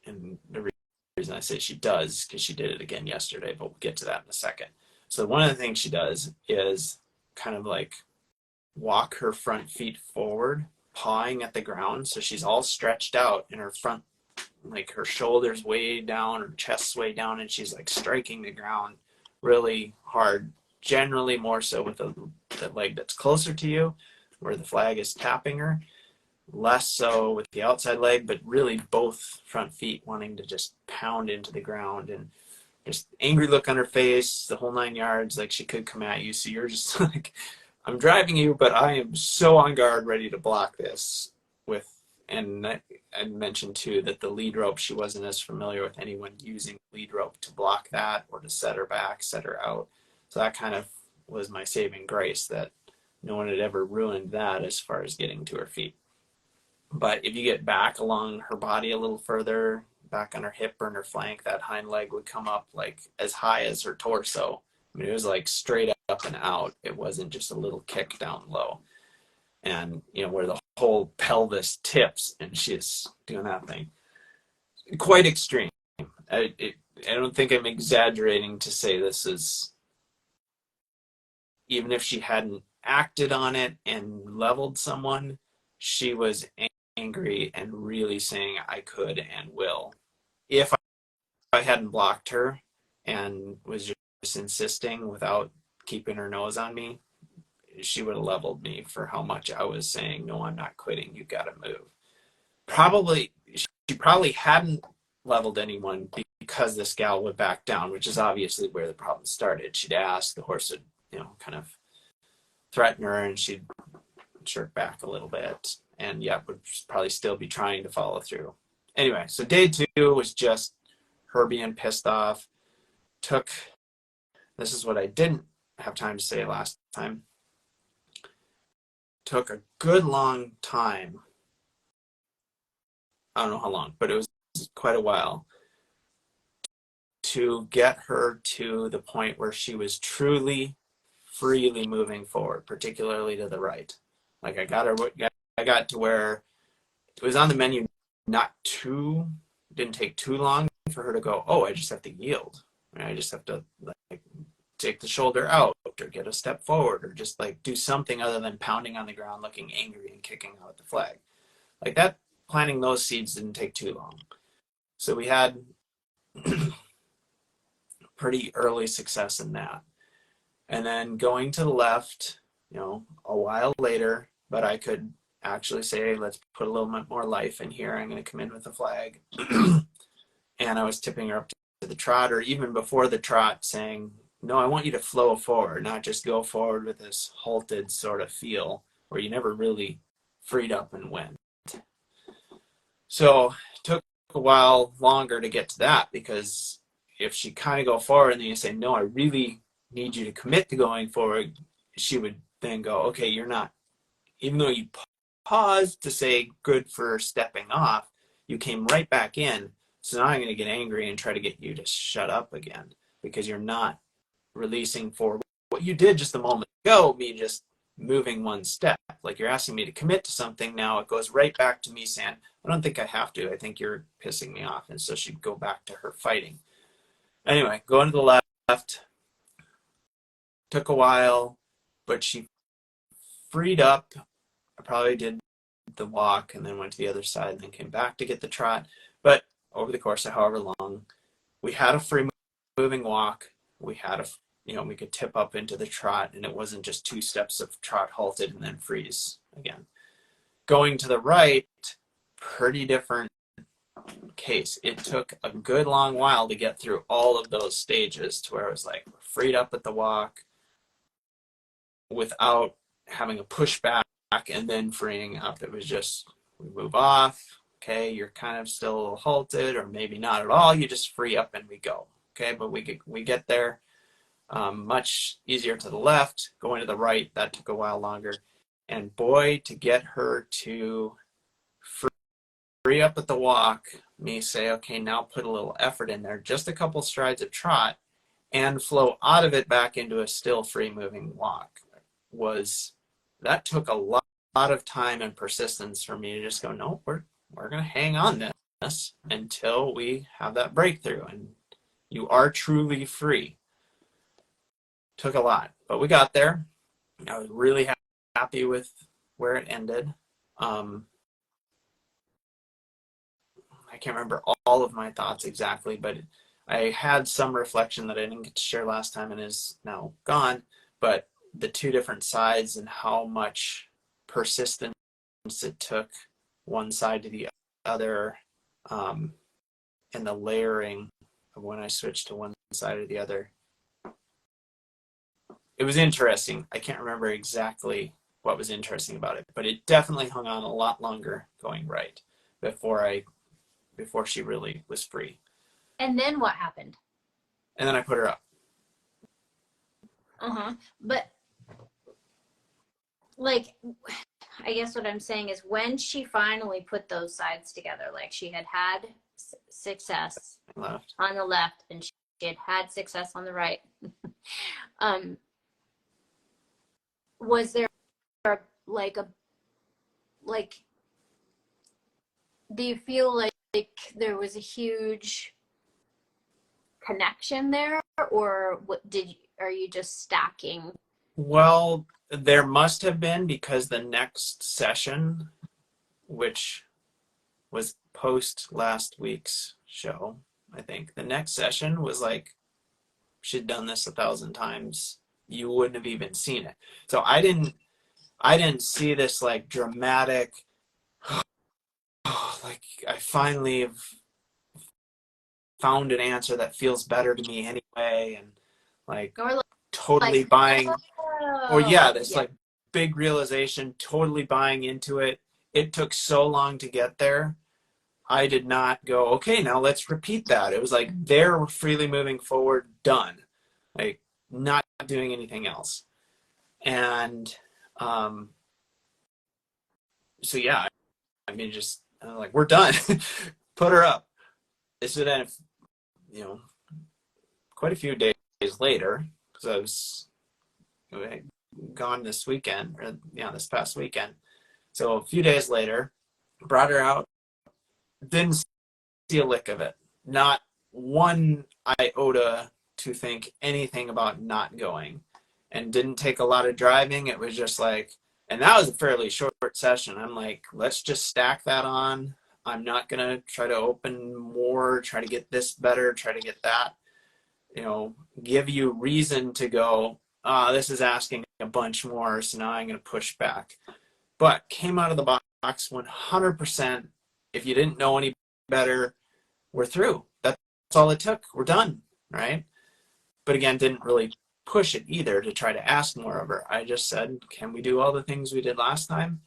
[SPEAKER 2] and the reason I say she does, because she did it again yesterday, but we'll get to that in a second. So one of the things she does is kind of like walk her front feet forward, pawing at the ground. So she's all stretched out in her front, like her shoulders way down, her chest's way down, and she's like striking the ground really hard, generally more so with the leg that's closer to you, where the flag is tapping her, less so with the outside leg, but really both front feet wanting to just pound into the ground, and just angry look on her face, the whole 9 yards, like she could come at you. So you're just like, I'm driving you, but I am so on guard, ready to block this with, and I mentioned too that the lead rope, she wasn't as familiar with anyone using lead rope to block that or to set her back, set her out. So that kind of was my saving grace, that no one had ever ruined that as far as getting to her feet. But if you get back along her body a little further, back on her hip or on her flank, that hind leg would come up like as high as her torso. I mean, it was like straight up and out. It wasn't just a little kick down low. And, you know, where the whole pelvis tips and she's doing that thing. Quite extreme. I don't think I'm exaggerating to say this is, even if she hadn't acted on it and leveled someone, she was angry and really saying I could and will. If I hadn't blocked her and was insisting without keeping her nose on me, she would have leveled me for how much I was saying, no, I'm not quitting. You got to move. She probably hadn't leveled anyone because this gal would back down, which is obviously where the problem started. She'd ask, the horse would, kind of threaten her, and she'd jerk back a little bit, and would probably still be trying to follow through. Anyway, so day 2 was just her being pissed off. This is what I didn't have time to say last time. Took a good long time. I don't know how long, but it was quite a while to get her to the point where she was truly, freely moving forward, particularly to the right. Like I got to where it was on the menu, didn't take too long for her to go, oh, I just have to yield. I just have to take the shoulder out or get a step forward or just do something other than pounding on the ground, looking angry and kicking out the flag. Like that, planting those seeds didn't take too long. So we had pretty early success in that. And then going to the left, a while later, but I could actually say, let's put a little bit more life in here. I'm going to come in with the flag. And I was tipping her up to the trot, or even before the trot saying, no, I want you to flow forward, not just go forward with this halted sort of feel where you never really freed up and went. So it took a while longer to get to that, because if she kind of go forward and then you say, no, I really need you to commit to going forward, she would then go, okay, you're not, even though you paused to say good for stepping off, you came right back in. So now I'm going to get angry and try to get you to shut up again, because you're not releasing forward what you did just a moment ago, me just moving one step. Like you're asking me to commit to something. Now it goes right back to me saying, I don't think I have to. I think you're pissing me off. And so she'd go back to her fighting. Anyway, going to the left took a while, but she freed up. I probably did the walk and then went to the other side and then came back to get the trot. But over the course of however long, we had a free moving walk. We had we could tip up into the trot, and it wasn't just 2 steps of trot halted and then freeze again. Going to the right, pretty different case. It took a good long while to get through all of those stages to where it was like freed up at the walk without having a pushback and then freeing up. It was just, we move off. Okay, you're kind of still halted, or maybe not at all. You just free up and we go. Okay, but we get there. Much easier to the left. Going to the right, that took a while longer. And boy, to get her to free up at the walk, me say, okay, now put a little effort in there, just a couple strides of trot, and flow out of it back into a still free moving walk, that took a lot of time and persistence for me to just go, no, we're going to hang on this until we have that breakthrough, and you are truly free. Took a lot, but we got there. I was really happy with where it ended. I can't remember all of my thoughts exactly, but I had some reflection that I didn't get to share last time and is now gone. But the 2 different sides and how much persistence it took one side to the other, and the layering of when I switched to one side or the other. It was interesting. I can't remember exactly what was interesting about it, but it definitely hung on a lot longer going right before she really was free.
[SPEAKER 3] And then what happened?
[SPEAKER 2] And then I put her up.
[SPEAKER 3] But I guess what I'm saying is, when she finally put those sides together, like she had success on the left and she had success on the right, was there do you feel like there was a huge connection there, or are you just stacking?
[SPEAKER 2] Well, there must have been, because the next session, which was post last week's show, I think the next session was she'd done this 1,000 times, you wouldn't have even seen it. So I didn't see this like dramatic, oh, like I finally have found an answer that feels better to me anyway, and like totally buying, or yeah, this like big realization, totally buying into it. It took so long to get there. I did not go, okay, now let's repeat that. It was like they're freely moving forward, done. Like not doing anything else. And so yeah, I mean, just like, we're done. Put her up. So then, you know, quite a few days later, because I was gone this weekend, or this past weekend. So a few days later, brought her out, didn't see a lick of it. Not one iota to think anything about not going, and didn't take a lot of driving. It was just like, and that was a fairly short session. I'm like, let's just stack that on. I'm not going to try to open more, try to get this better, try to get that, give you reason to go, this is asking a bunch more, so now I'm going to push back. But came out of the box 100%. If you didn't know any better, we're through. That's all it took. We're done, right? But again, didn't really push it either to try to ask more of her. I just said, can we do all the things we did last time?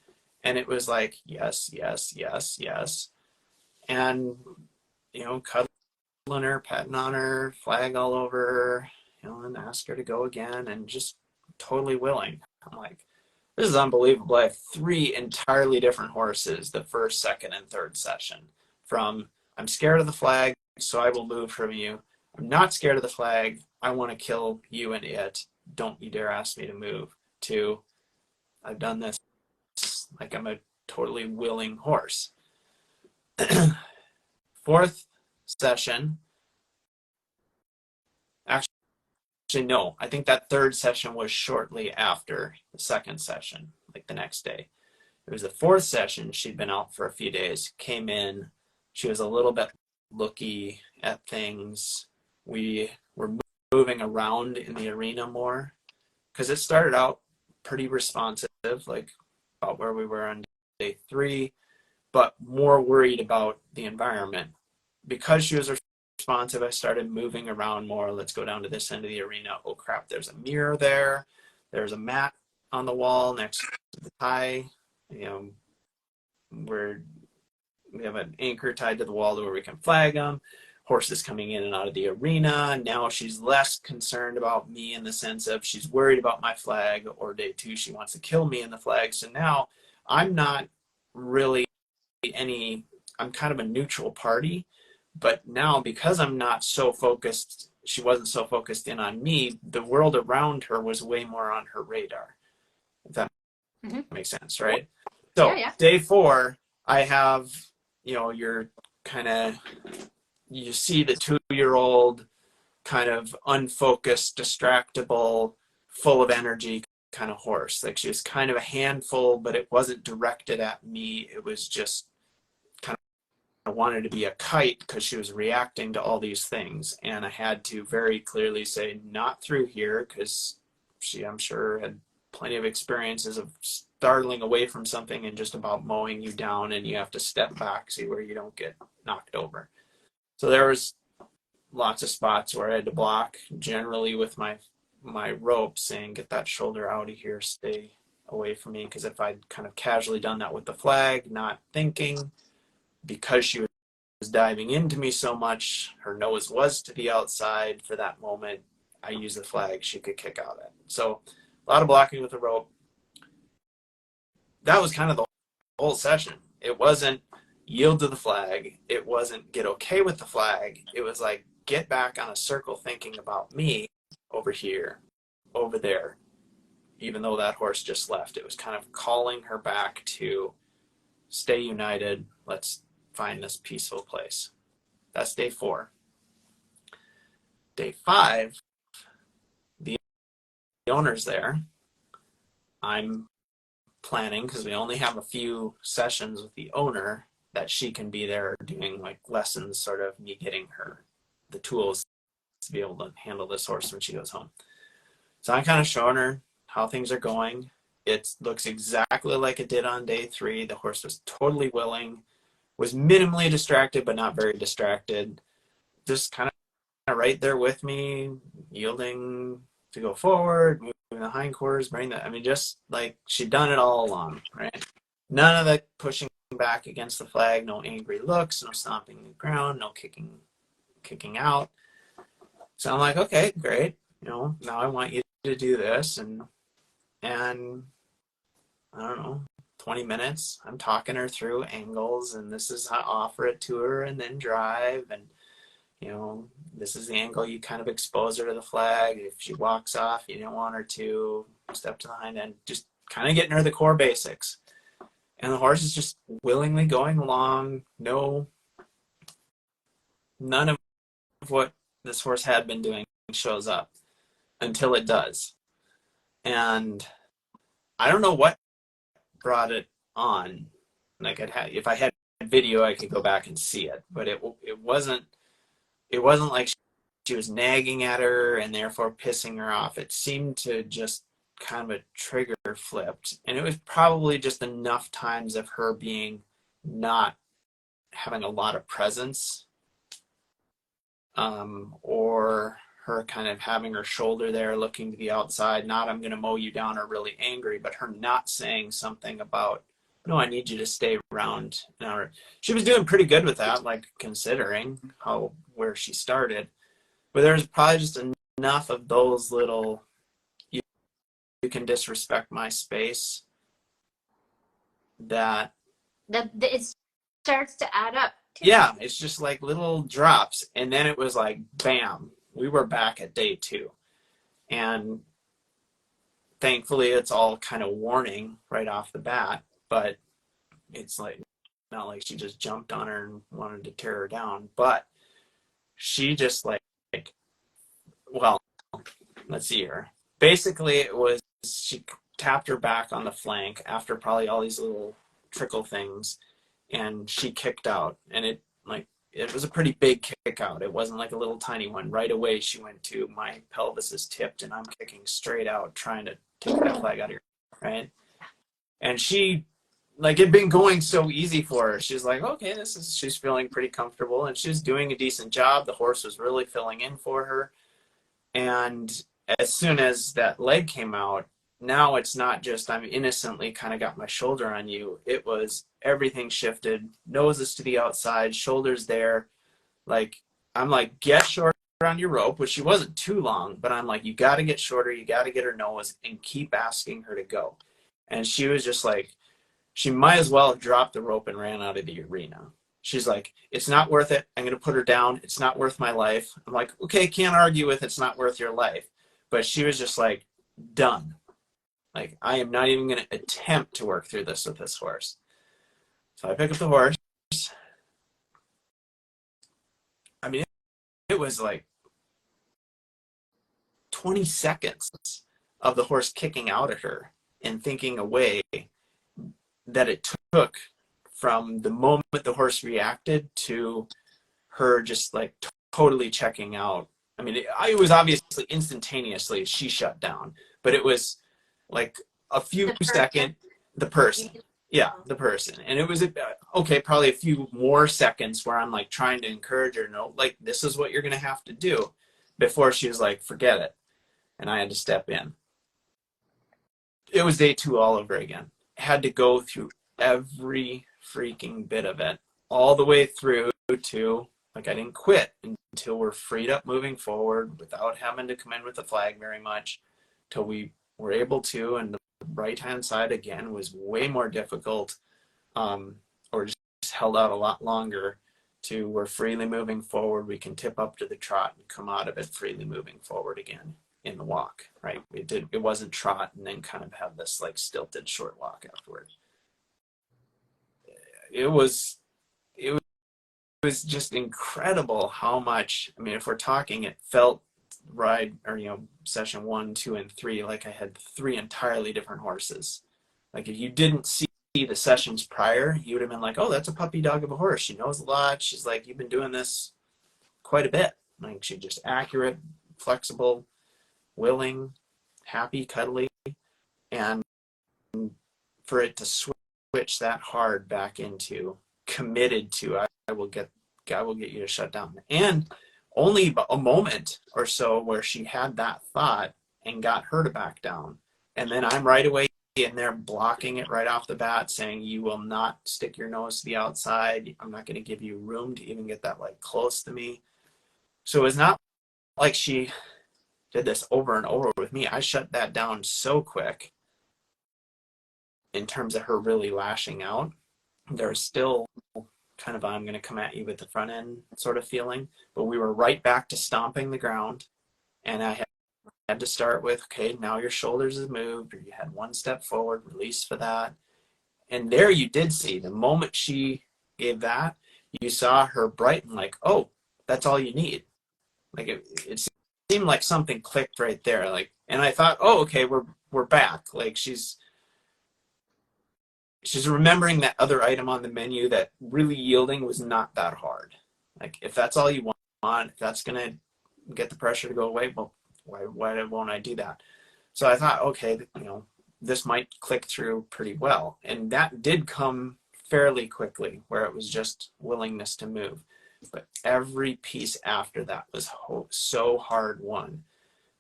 [SPEAKER 2] And it was like, yes, yes, yes, yes. And, cuddling her, petting on her, flag all over her, and ask her to go again, and just totally willing. I'm like, this is unbelievable. I have 3 entirely different horses the first, second, and third session. From, I'm scared of the flag, so I will move from you. I'm not scared of the flag. I want to kill you and it. Don't you dare ask me to move. To, I've done this like I'm a totally willing horse. 4th session, actually no, I think that 3rd session was shortly after the 2nd session, like the next day. It was the 4th session. She'd been out for a few days, came in. She was a little bit looky at things. We were moving around in the arena more, because it started out pretty responsive, like about where we were on day 3, but more worried about the environment. Because she was responsive, I started moving around more. Let's go down to this end of the arena. Oh crap, there's a mirror there. There's a mat on the wall next to the tie. Where we have an anchor tied to the wall to where we can flag them. Horses coming in and out of the arena. Now she's less concerned about me in the sense of she's worried about my flag, or day 2, she wants to kill me in the flag. So now I'm not really I'm kind of a neutral party, but now because I'm not so focused, she wasn't so focused in on me, the world around her was way more on her radar. If that makes sense, right? So yeah. Day 4, I have, you're kind of, you see the 2-year-old kind of unfocused, distractible, full of energy kind of horse. Like she was kind of a handful, but it wasn't directed at me. It was just kind of wanted to be a kite because she was reacting to all these things. And I had to very clearly say, not through here, because she, I'm sure, had plenty of experiences of startling away from something and just about mowing you down, and you have to step back, see where you don't get knocked over. So there was lots of spots where I had to block, generally with my rope, saying, get that shoulder out of here, stay away from me. Because if I'd kind of casually done that with the flag, not thinking, because she was diving into me so much, her nose was to the outside for that moment, I used the flag, she could kick out at. So a lot of blocking with the rope. That was kind of the whole session. It wasn't yield to the flag. It wasn't get okay with the flag. It was like, get back on a circle thinking about me over here, over there, even though that horse just left. It was kind of calling her back to stay united. Let's find this peaceful place. That's day 4. Day 5, the owner's there. I'm planning, because we only have a few sessions with the owner, that she can be there doing like lessons, sort of me getting her the tools to be able to handle this horse when she goes home. So I'm kind of showing her how things are going. It looks exactly like it did on day 3. The horse was totally willing, was minimally distracted, but not very distracted. Just kind of right there with me, yielding to go forward, moving the hindquarters, just like she'd done it all along, right? None of the pushing back against the flag, no angry looks, no stomping the ground, no kicking out. So I'm like, okay, great. Now I want you to do this, and I don't know, 20 minutes, I'm talking her through angles, and this is how I offer it to her, and then drive, and this is the angle you kind of expose her to the flag. If she walks off, you don't want her to step to the hind end, just kind of getting her the core basics. And the horse is just willingly going along. None of what this horse had been doing shows up until it does. And I don't know what brought it on. Like if I had video, I could go back and see it, but it wasn't like she was nagging at her and therefore pissing her off. It seemed to just kind of a trigger flipped, and it was probably just enough times of her being not having a lot of presence, or her kind of having her shoulder there looking to the outside, not I'm going to mow you down, or really angry, but her not saying something about, no, I need you to stay around. Now, she was doing pretty good with that, like considering where she started, but there's probably just enough of those little, you can disrespect my space, that
[SPEAKER 3] it starts to add up too.
[SPEAKER 2] Yeah, it's just like little drops, and then it was like bam, we were back at day 2, and thankfully it's all kind of warning right off the bat, but it's like not like she just jumped on her and wanted to tear her down, but she just well, let's see here. Basically, it was she tapped her back on the flank after probably all these little trickle things, and she kicked out, and it was a pretty big kick out. It wasn't like a little tiny one. Right away, she went to, my pelvis is tipped, and I'm kicking straight out, trying to take that flag out of here, right? And she, it'd been going so easy for her. She's like, okay, she's feeling pretty comfortable, and she's doing a decent job. The horse was really filling in for her. And as soon as that leg came out, now it's not just I'm innocently kind of got my shoulder on you. It was everything shifted, noses to the outside, shoulders there. I'm like, get shorter on your rope, which she wasn't too long, but I'm like, you got to get shorter, you got to get her nose, and keep asking her to go. And she was just like, she might as well have dropped the rope and ran out of the arena. She's like, it's not worth it. I'm going to put her down. It's not worth my life. I'm like, okay, can't argue with it's not worth your life. But she was just like, done. Like, I am not even going to attempt to work through this with this horse. So I pick up the horse. I mean, it was like 20 seconds of the horse kicking out at her and thinking away that it took from the moment the horse reacted to her just totally checking out. I mean, it was obviously instantaneously she shut down, but it was like a few seconds, the person. Yeah, the person. And it was, okay, probably a few more seconds where I'm trying to encourage her, no, this is what you're going to have to do, before she was like, forget it. And I had to step in. It was day 2 all over again. Had to go through every freaking bit of it, all the way through to, I didn't quit until we're freed up moving forward without having to come in with the flag very much, till we were able to, and the right-hand side again was way more difficult, or just held out a lot longer, to we're freely moving forward. We can tip up to the trot and come out of it freely moving forward again in the walk, right? It wasn't trot and then kind of have this stilted short walk afterward. It was just incredible how much, I mean, if we're talking, it felt session 1, 2, and 3, like I had 3 entirely different horses. If you didn't see the sessions prior, you would have been like, oh, that's a puppy dog of a horse. She knows a lot. She's you've been doing this quite a bit. Like she's just accurate, flexible, willing, happy, cuddly. And for it to switch that hard back into committed to, I will get you to shut down. And only a moment or so where she had that thought and got her to back down. And then I'm right away in there blocking it right off the bat, saying, you will not stick your nose to the outside. I'm not going to give you room to even get that like close to me. So it's not like she did this over and over with me. I shut that down so quick in terms of her really lashing out. There's still kind of, I'm going to come at you with the front end sort of feeling, but we were right back to stomping the ground. And I had to start with, okay, now your shoulders have moved, or you had one step forward, release for that. And there you did see, the moment she gave that, you saw her brighten, like, oh, that's all you need. Like it seemed like something clicked right there. Like, and I thought, oh, okay, we're back. Like she's remembering that other item on the menu, that really yielding was not that hard. Like if that's all you want, if that's gonna get the pressure to go away, well, why won't I do that? So I thought, okay, this might click through pretty well. And that did come fairly quickly, where it was just willingness to move. But every piece after that was so hard won.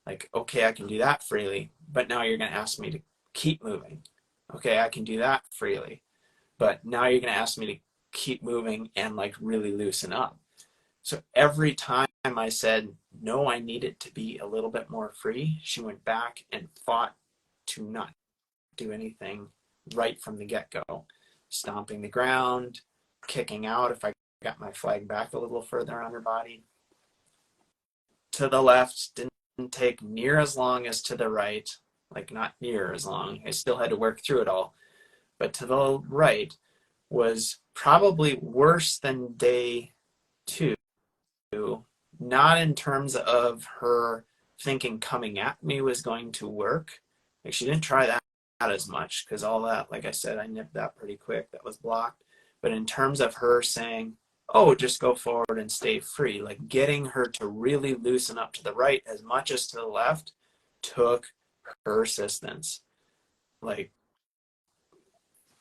[SPEAKER 2] Like, okay, I can do that freely, but now you're going to ask me to keep moving. Okay, I can do that freely, but now you're going to ask me to keep moving and like really loosen up. So every time I said, no, I need it to be a little bit more free, she went back and fought to not do anything right from the get-go. Stomping the ground, kicking out if I got my flag back a little further on her body. To the left didn't take near as long as to the right, like not near as long. I still had to work through it all. But to the right was probably worse than day 2. Not in terms of her thinking coming at me was going to work. Like she didn't try that as much, because all that, like I said, I nipped that pretty quick. That was blocked. But in terms of her saying, oh, just go forward and stay free, like getting her to really loosen up to the right as much as to the left took persistence. Like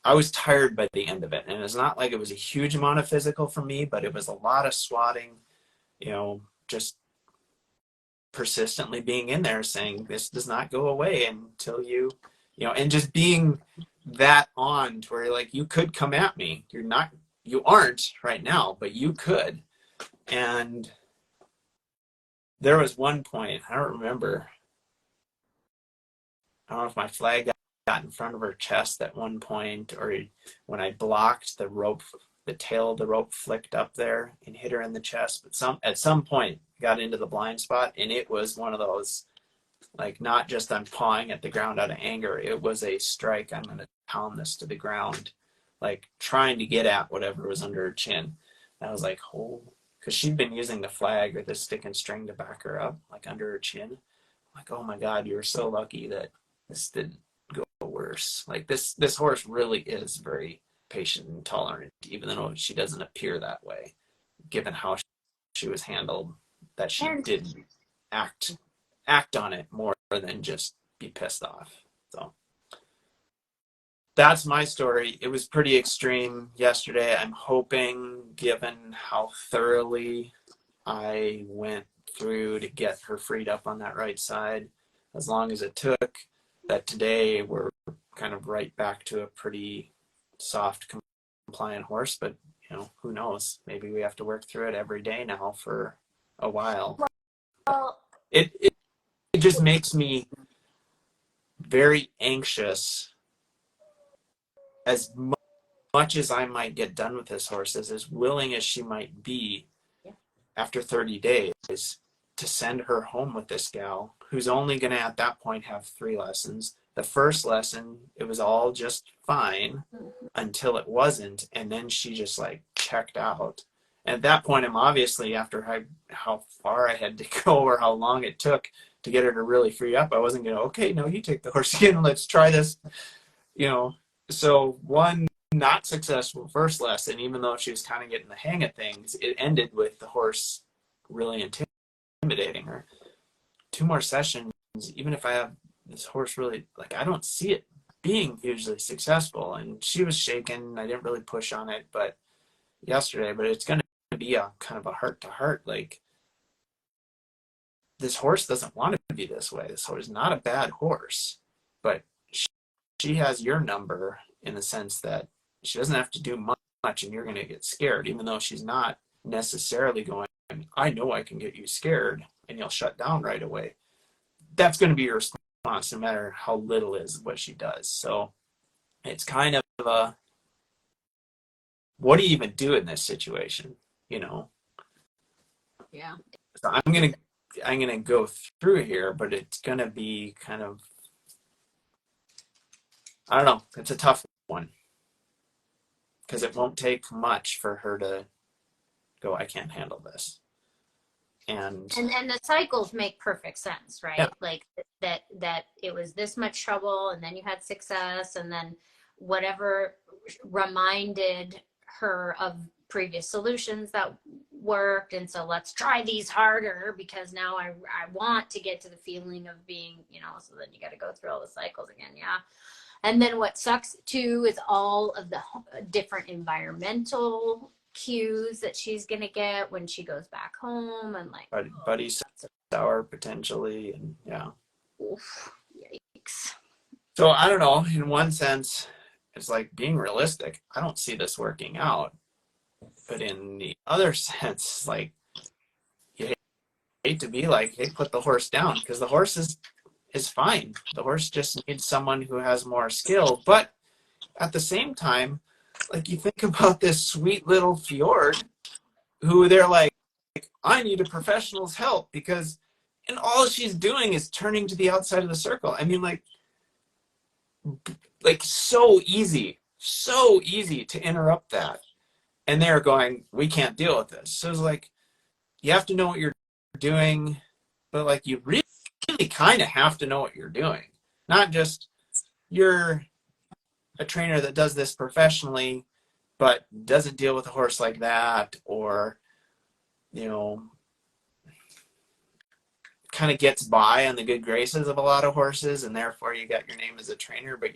[SPEAKER 2] I was tired by the end of it. And it's not like it was a huge amount of physical for me, but it was a lot of swatting, just persistently being in there saying, this does not go away until you and just being that on to where like, you could come at me. You aren't right now, but you could. And there was one point, I don't remember, I don't know if my flag got in front of her chest at one point, or when I blocked the rope, the tail of the rope flicked up there and hit her in the chest. But at some point got into the blind spot, and it was one of those, like, not just I'm pawing at the ground out of anger. It was a strike. I'm going to pound this to the ground, like trying to get at whatever was under her chin. And I was like, oh, because she'd been using the flag or the stick and string to back her up, like under her chin. I'm like, oh my God, you were so lucky that this didn't go worse. Like this horse really is very patient and tolerant, even though she doesn't appear that way, given how she was handled, that she didn't act on it more than just be pissed off. So that's my story. It was pretty extreme yesterday. I'm hoping, given how thoroughly I went through to get her freed up on that right side, as long as it took, that today we're kind of right back to a pretty soft, compliant horse. But who knows? Maybe we have to work through it every day now for a while.
[SPEAKER 3] Well,
[SPEAKER 2] It just makes me very anxious. As much as I might get done with this horse, as willing as she might be after 30 days, to send her home with this gal who's only going to at that point have 3 lessons. The first lesson, it was all just fine until it wasn't, and then she just like checked out. And at that point, I'm obviously, after how far I had to go or how long it took to get her to really free up, I wasn't going to, okay, no, you take the horse again, let's try this, So one not successful first lesson, even though she was kind of getting the hang of things, it ended with the horse really intimidating her. 2 more sessions, even if I have this horse really, like, I don't see it being hugely successful. And she was shaken. I didn't really push on it, but yesterday, but it's going to be a kind of a heart to heart. Like, this horse doesn't want to be this way. This horse is not a bad horse, but she has your number in the sense that she doesn't have to do much and you're going to get scared, even though she's not necessarily going, I know I can get you scared and you'll shut down right away. That's going to be your response no matter how little is what she does. So it's kind of a, what do you even do in this situation? You know?
[SPEAKER 3] Yeah.
[SPEAKER 2] So I'm gonna go through here, but it's gonna be kind of, I don't know, it's a tough one. Because it won't take much for her to go, I can't handle this. And
[SPEAKER 3] the cycles make perfect sense, right?
[SPEAKER 2] Yeah.
[SPEAKER 3] Like that it was this much trouble and then you had success, and then whatever reminded her of previous solutions that worked, and so let's try these harder because now I want to get to the feeling of being, so then you got to go through all the cycles again. Yeah. And then what sucks too is all of the different environmental cues that she's gonna get when she goes back home, and like
[SPEAKER 2] buddy sour potentially, and yeah.
[SPEAKER 3] Oof, yikes.
[SPEAKER 2] So I don't know, in one sense, it's like being realistic. I don't see this working out. But in the other sense, like, you hate to be like, hey, put the horse down, because the horse is fine. The horse just needs someone who has more skill. But at the same time, like, you think about this sweet little Fjord, who they're like, I need a professional's help, because, and all she's doing is turning to the outside of the circle. I mean, like so easy to interrupt that. And they're going, we can't deal with this. So it's like, you have to know what you're doing, but like, you really kind of have to know what you're doing. Not just, you're a trainer that does this professionally, but doesn't deal with a horse like that, or, kind of gets by on the good graces of a lot of horses, and therefore you got your name as a trainer, but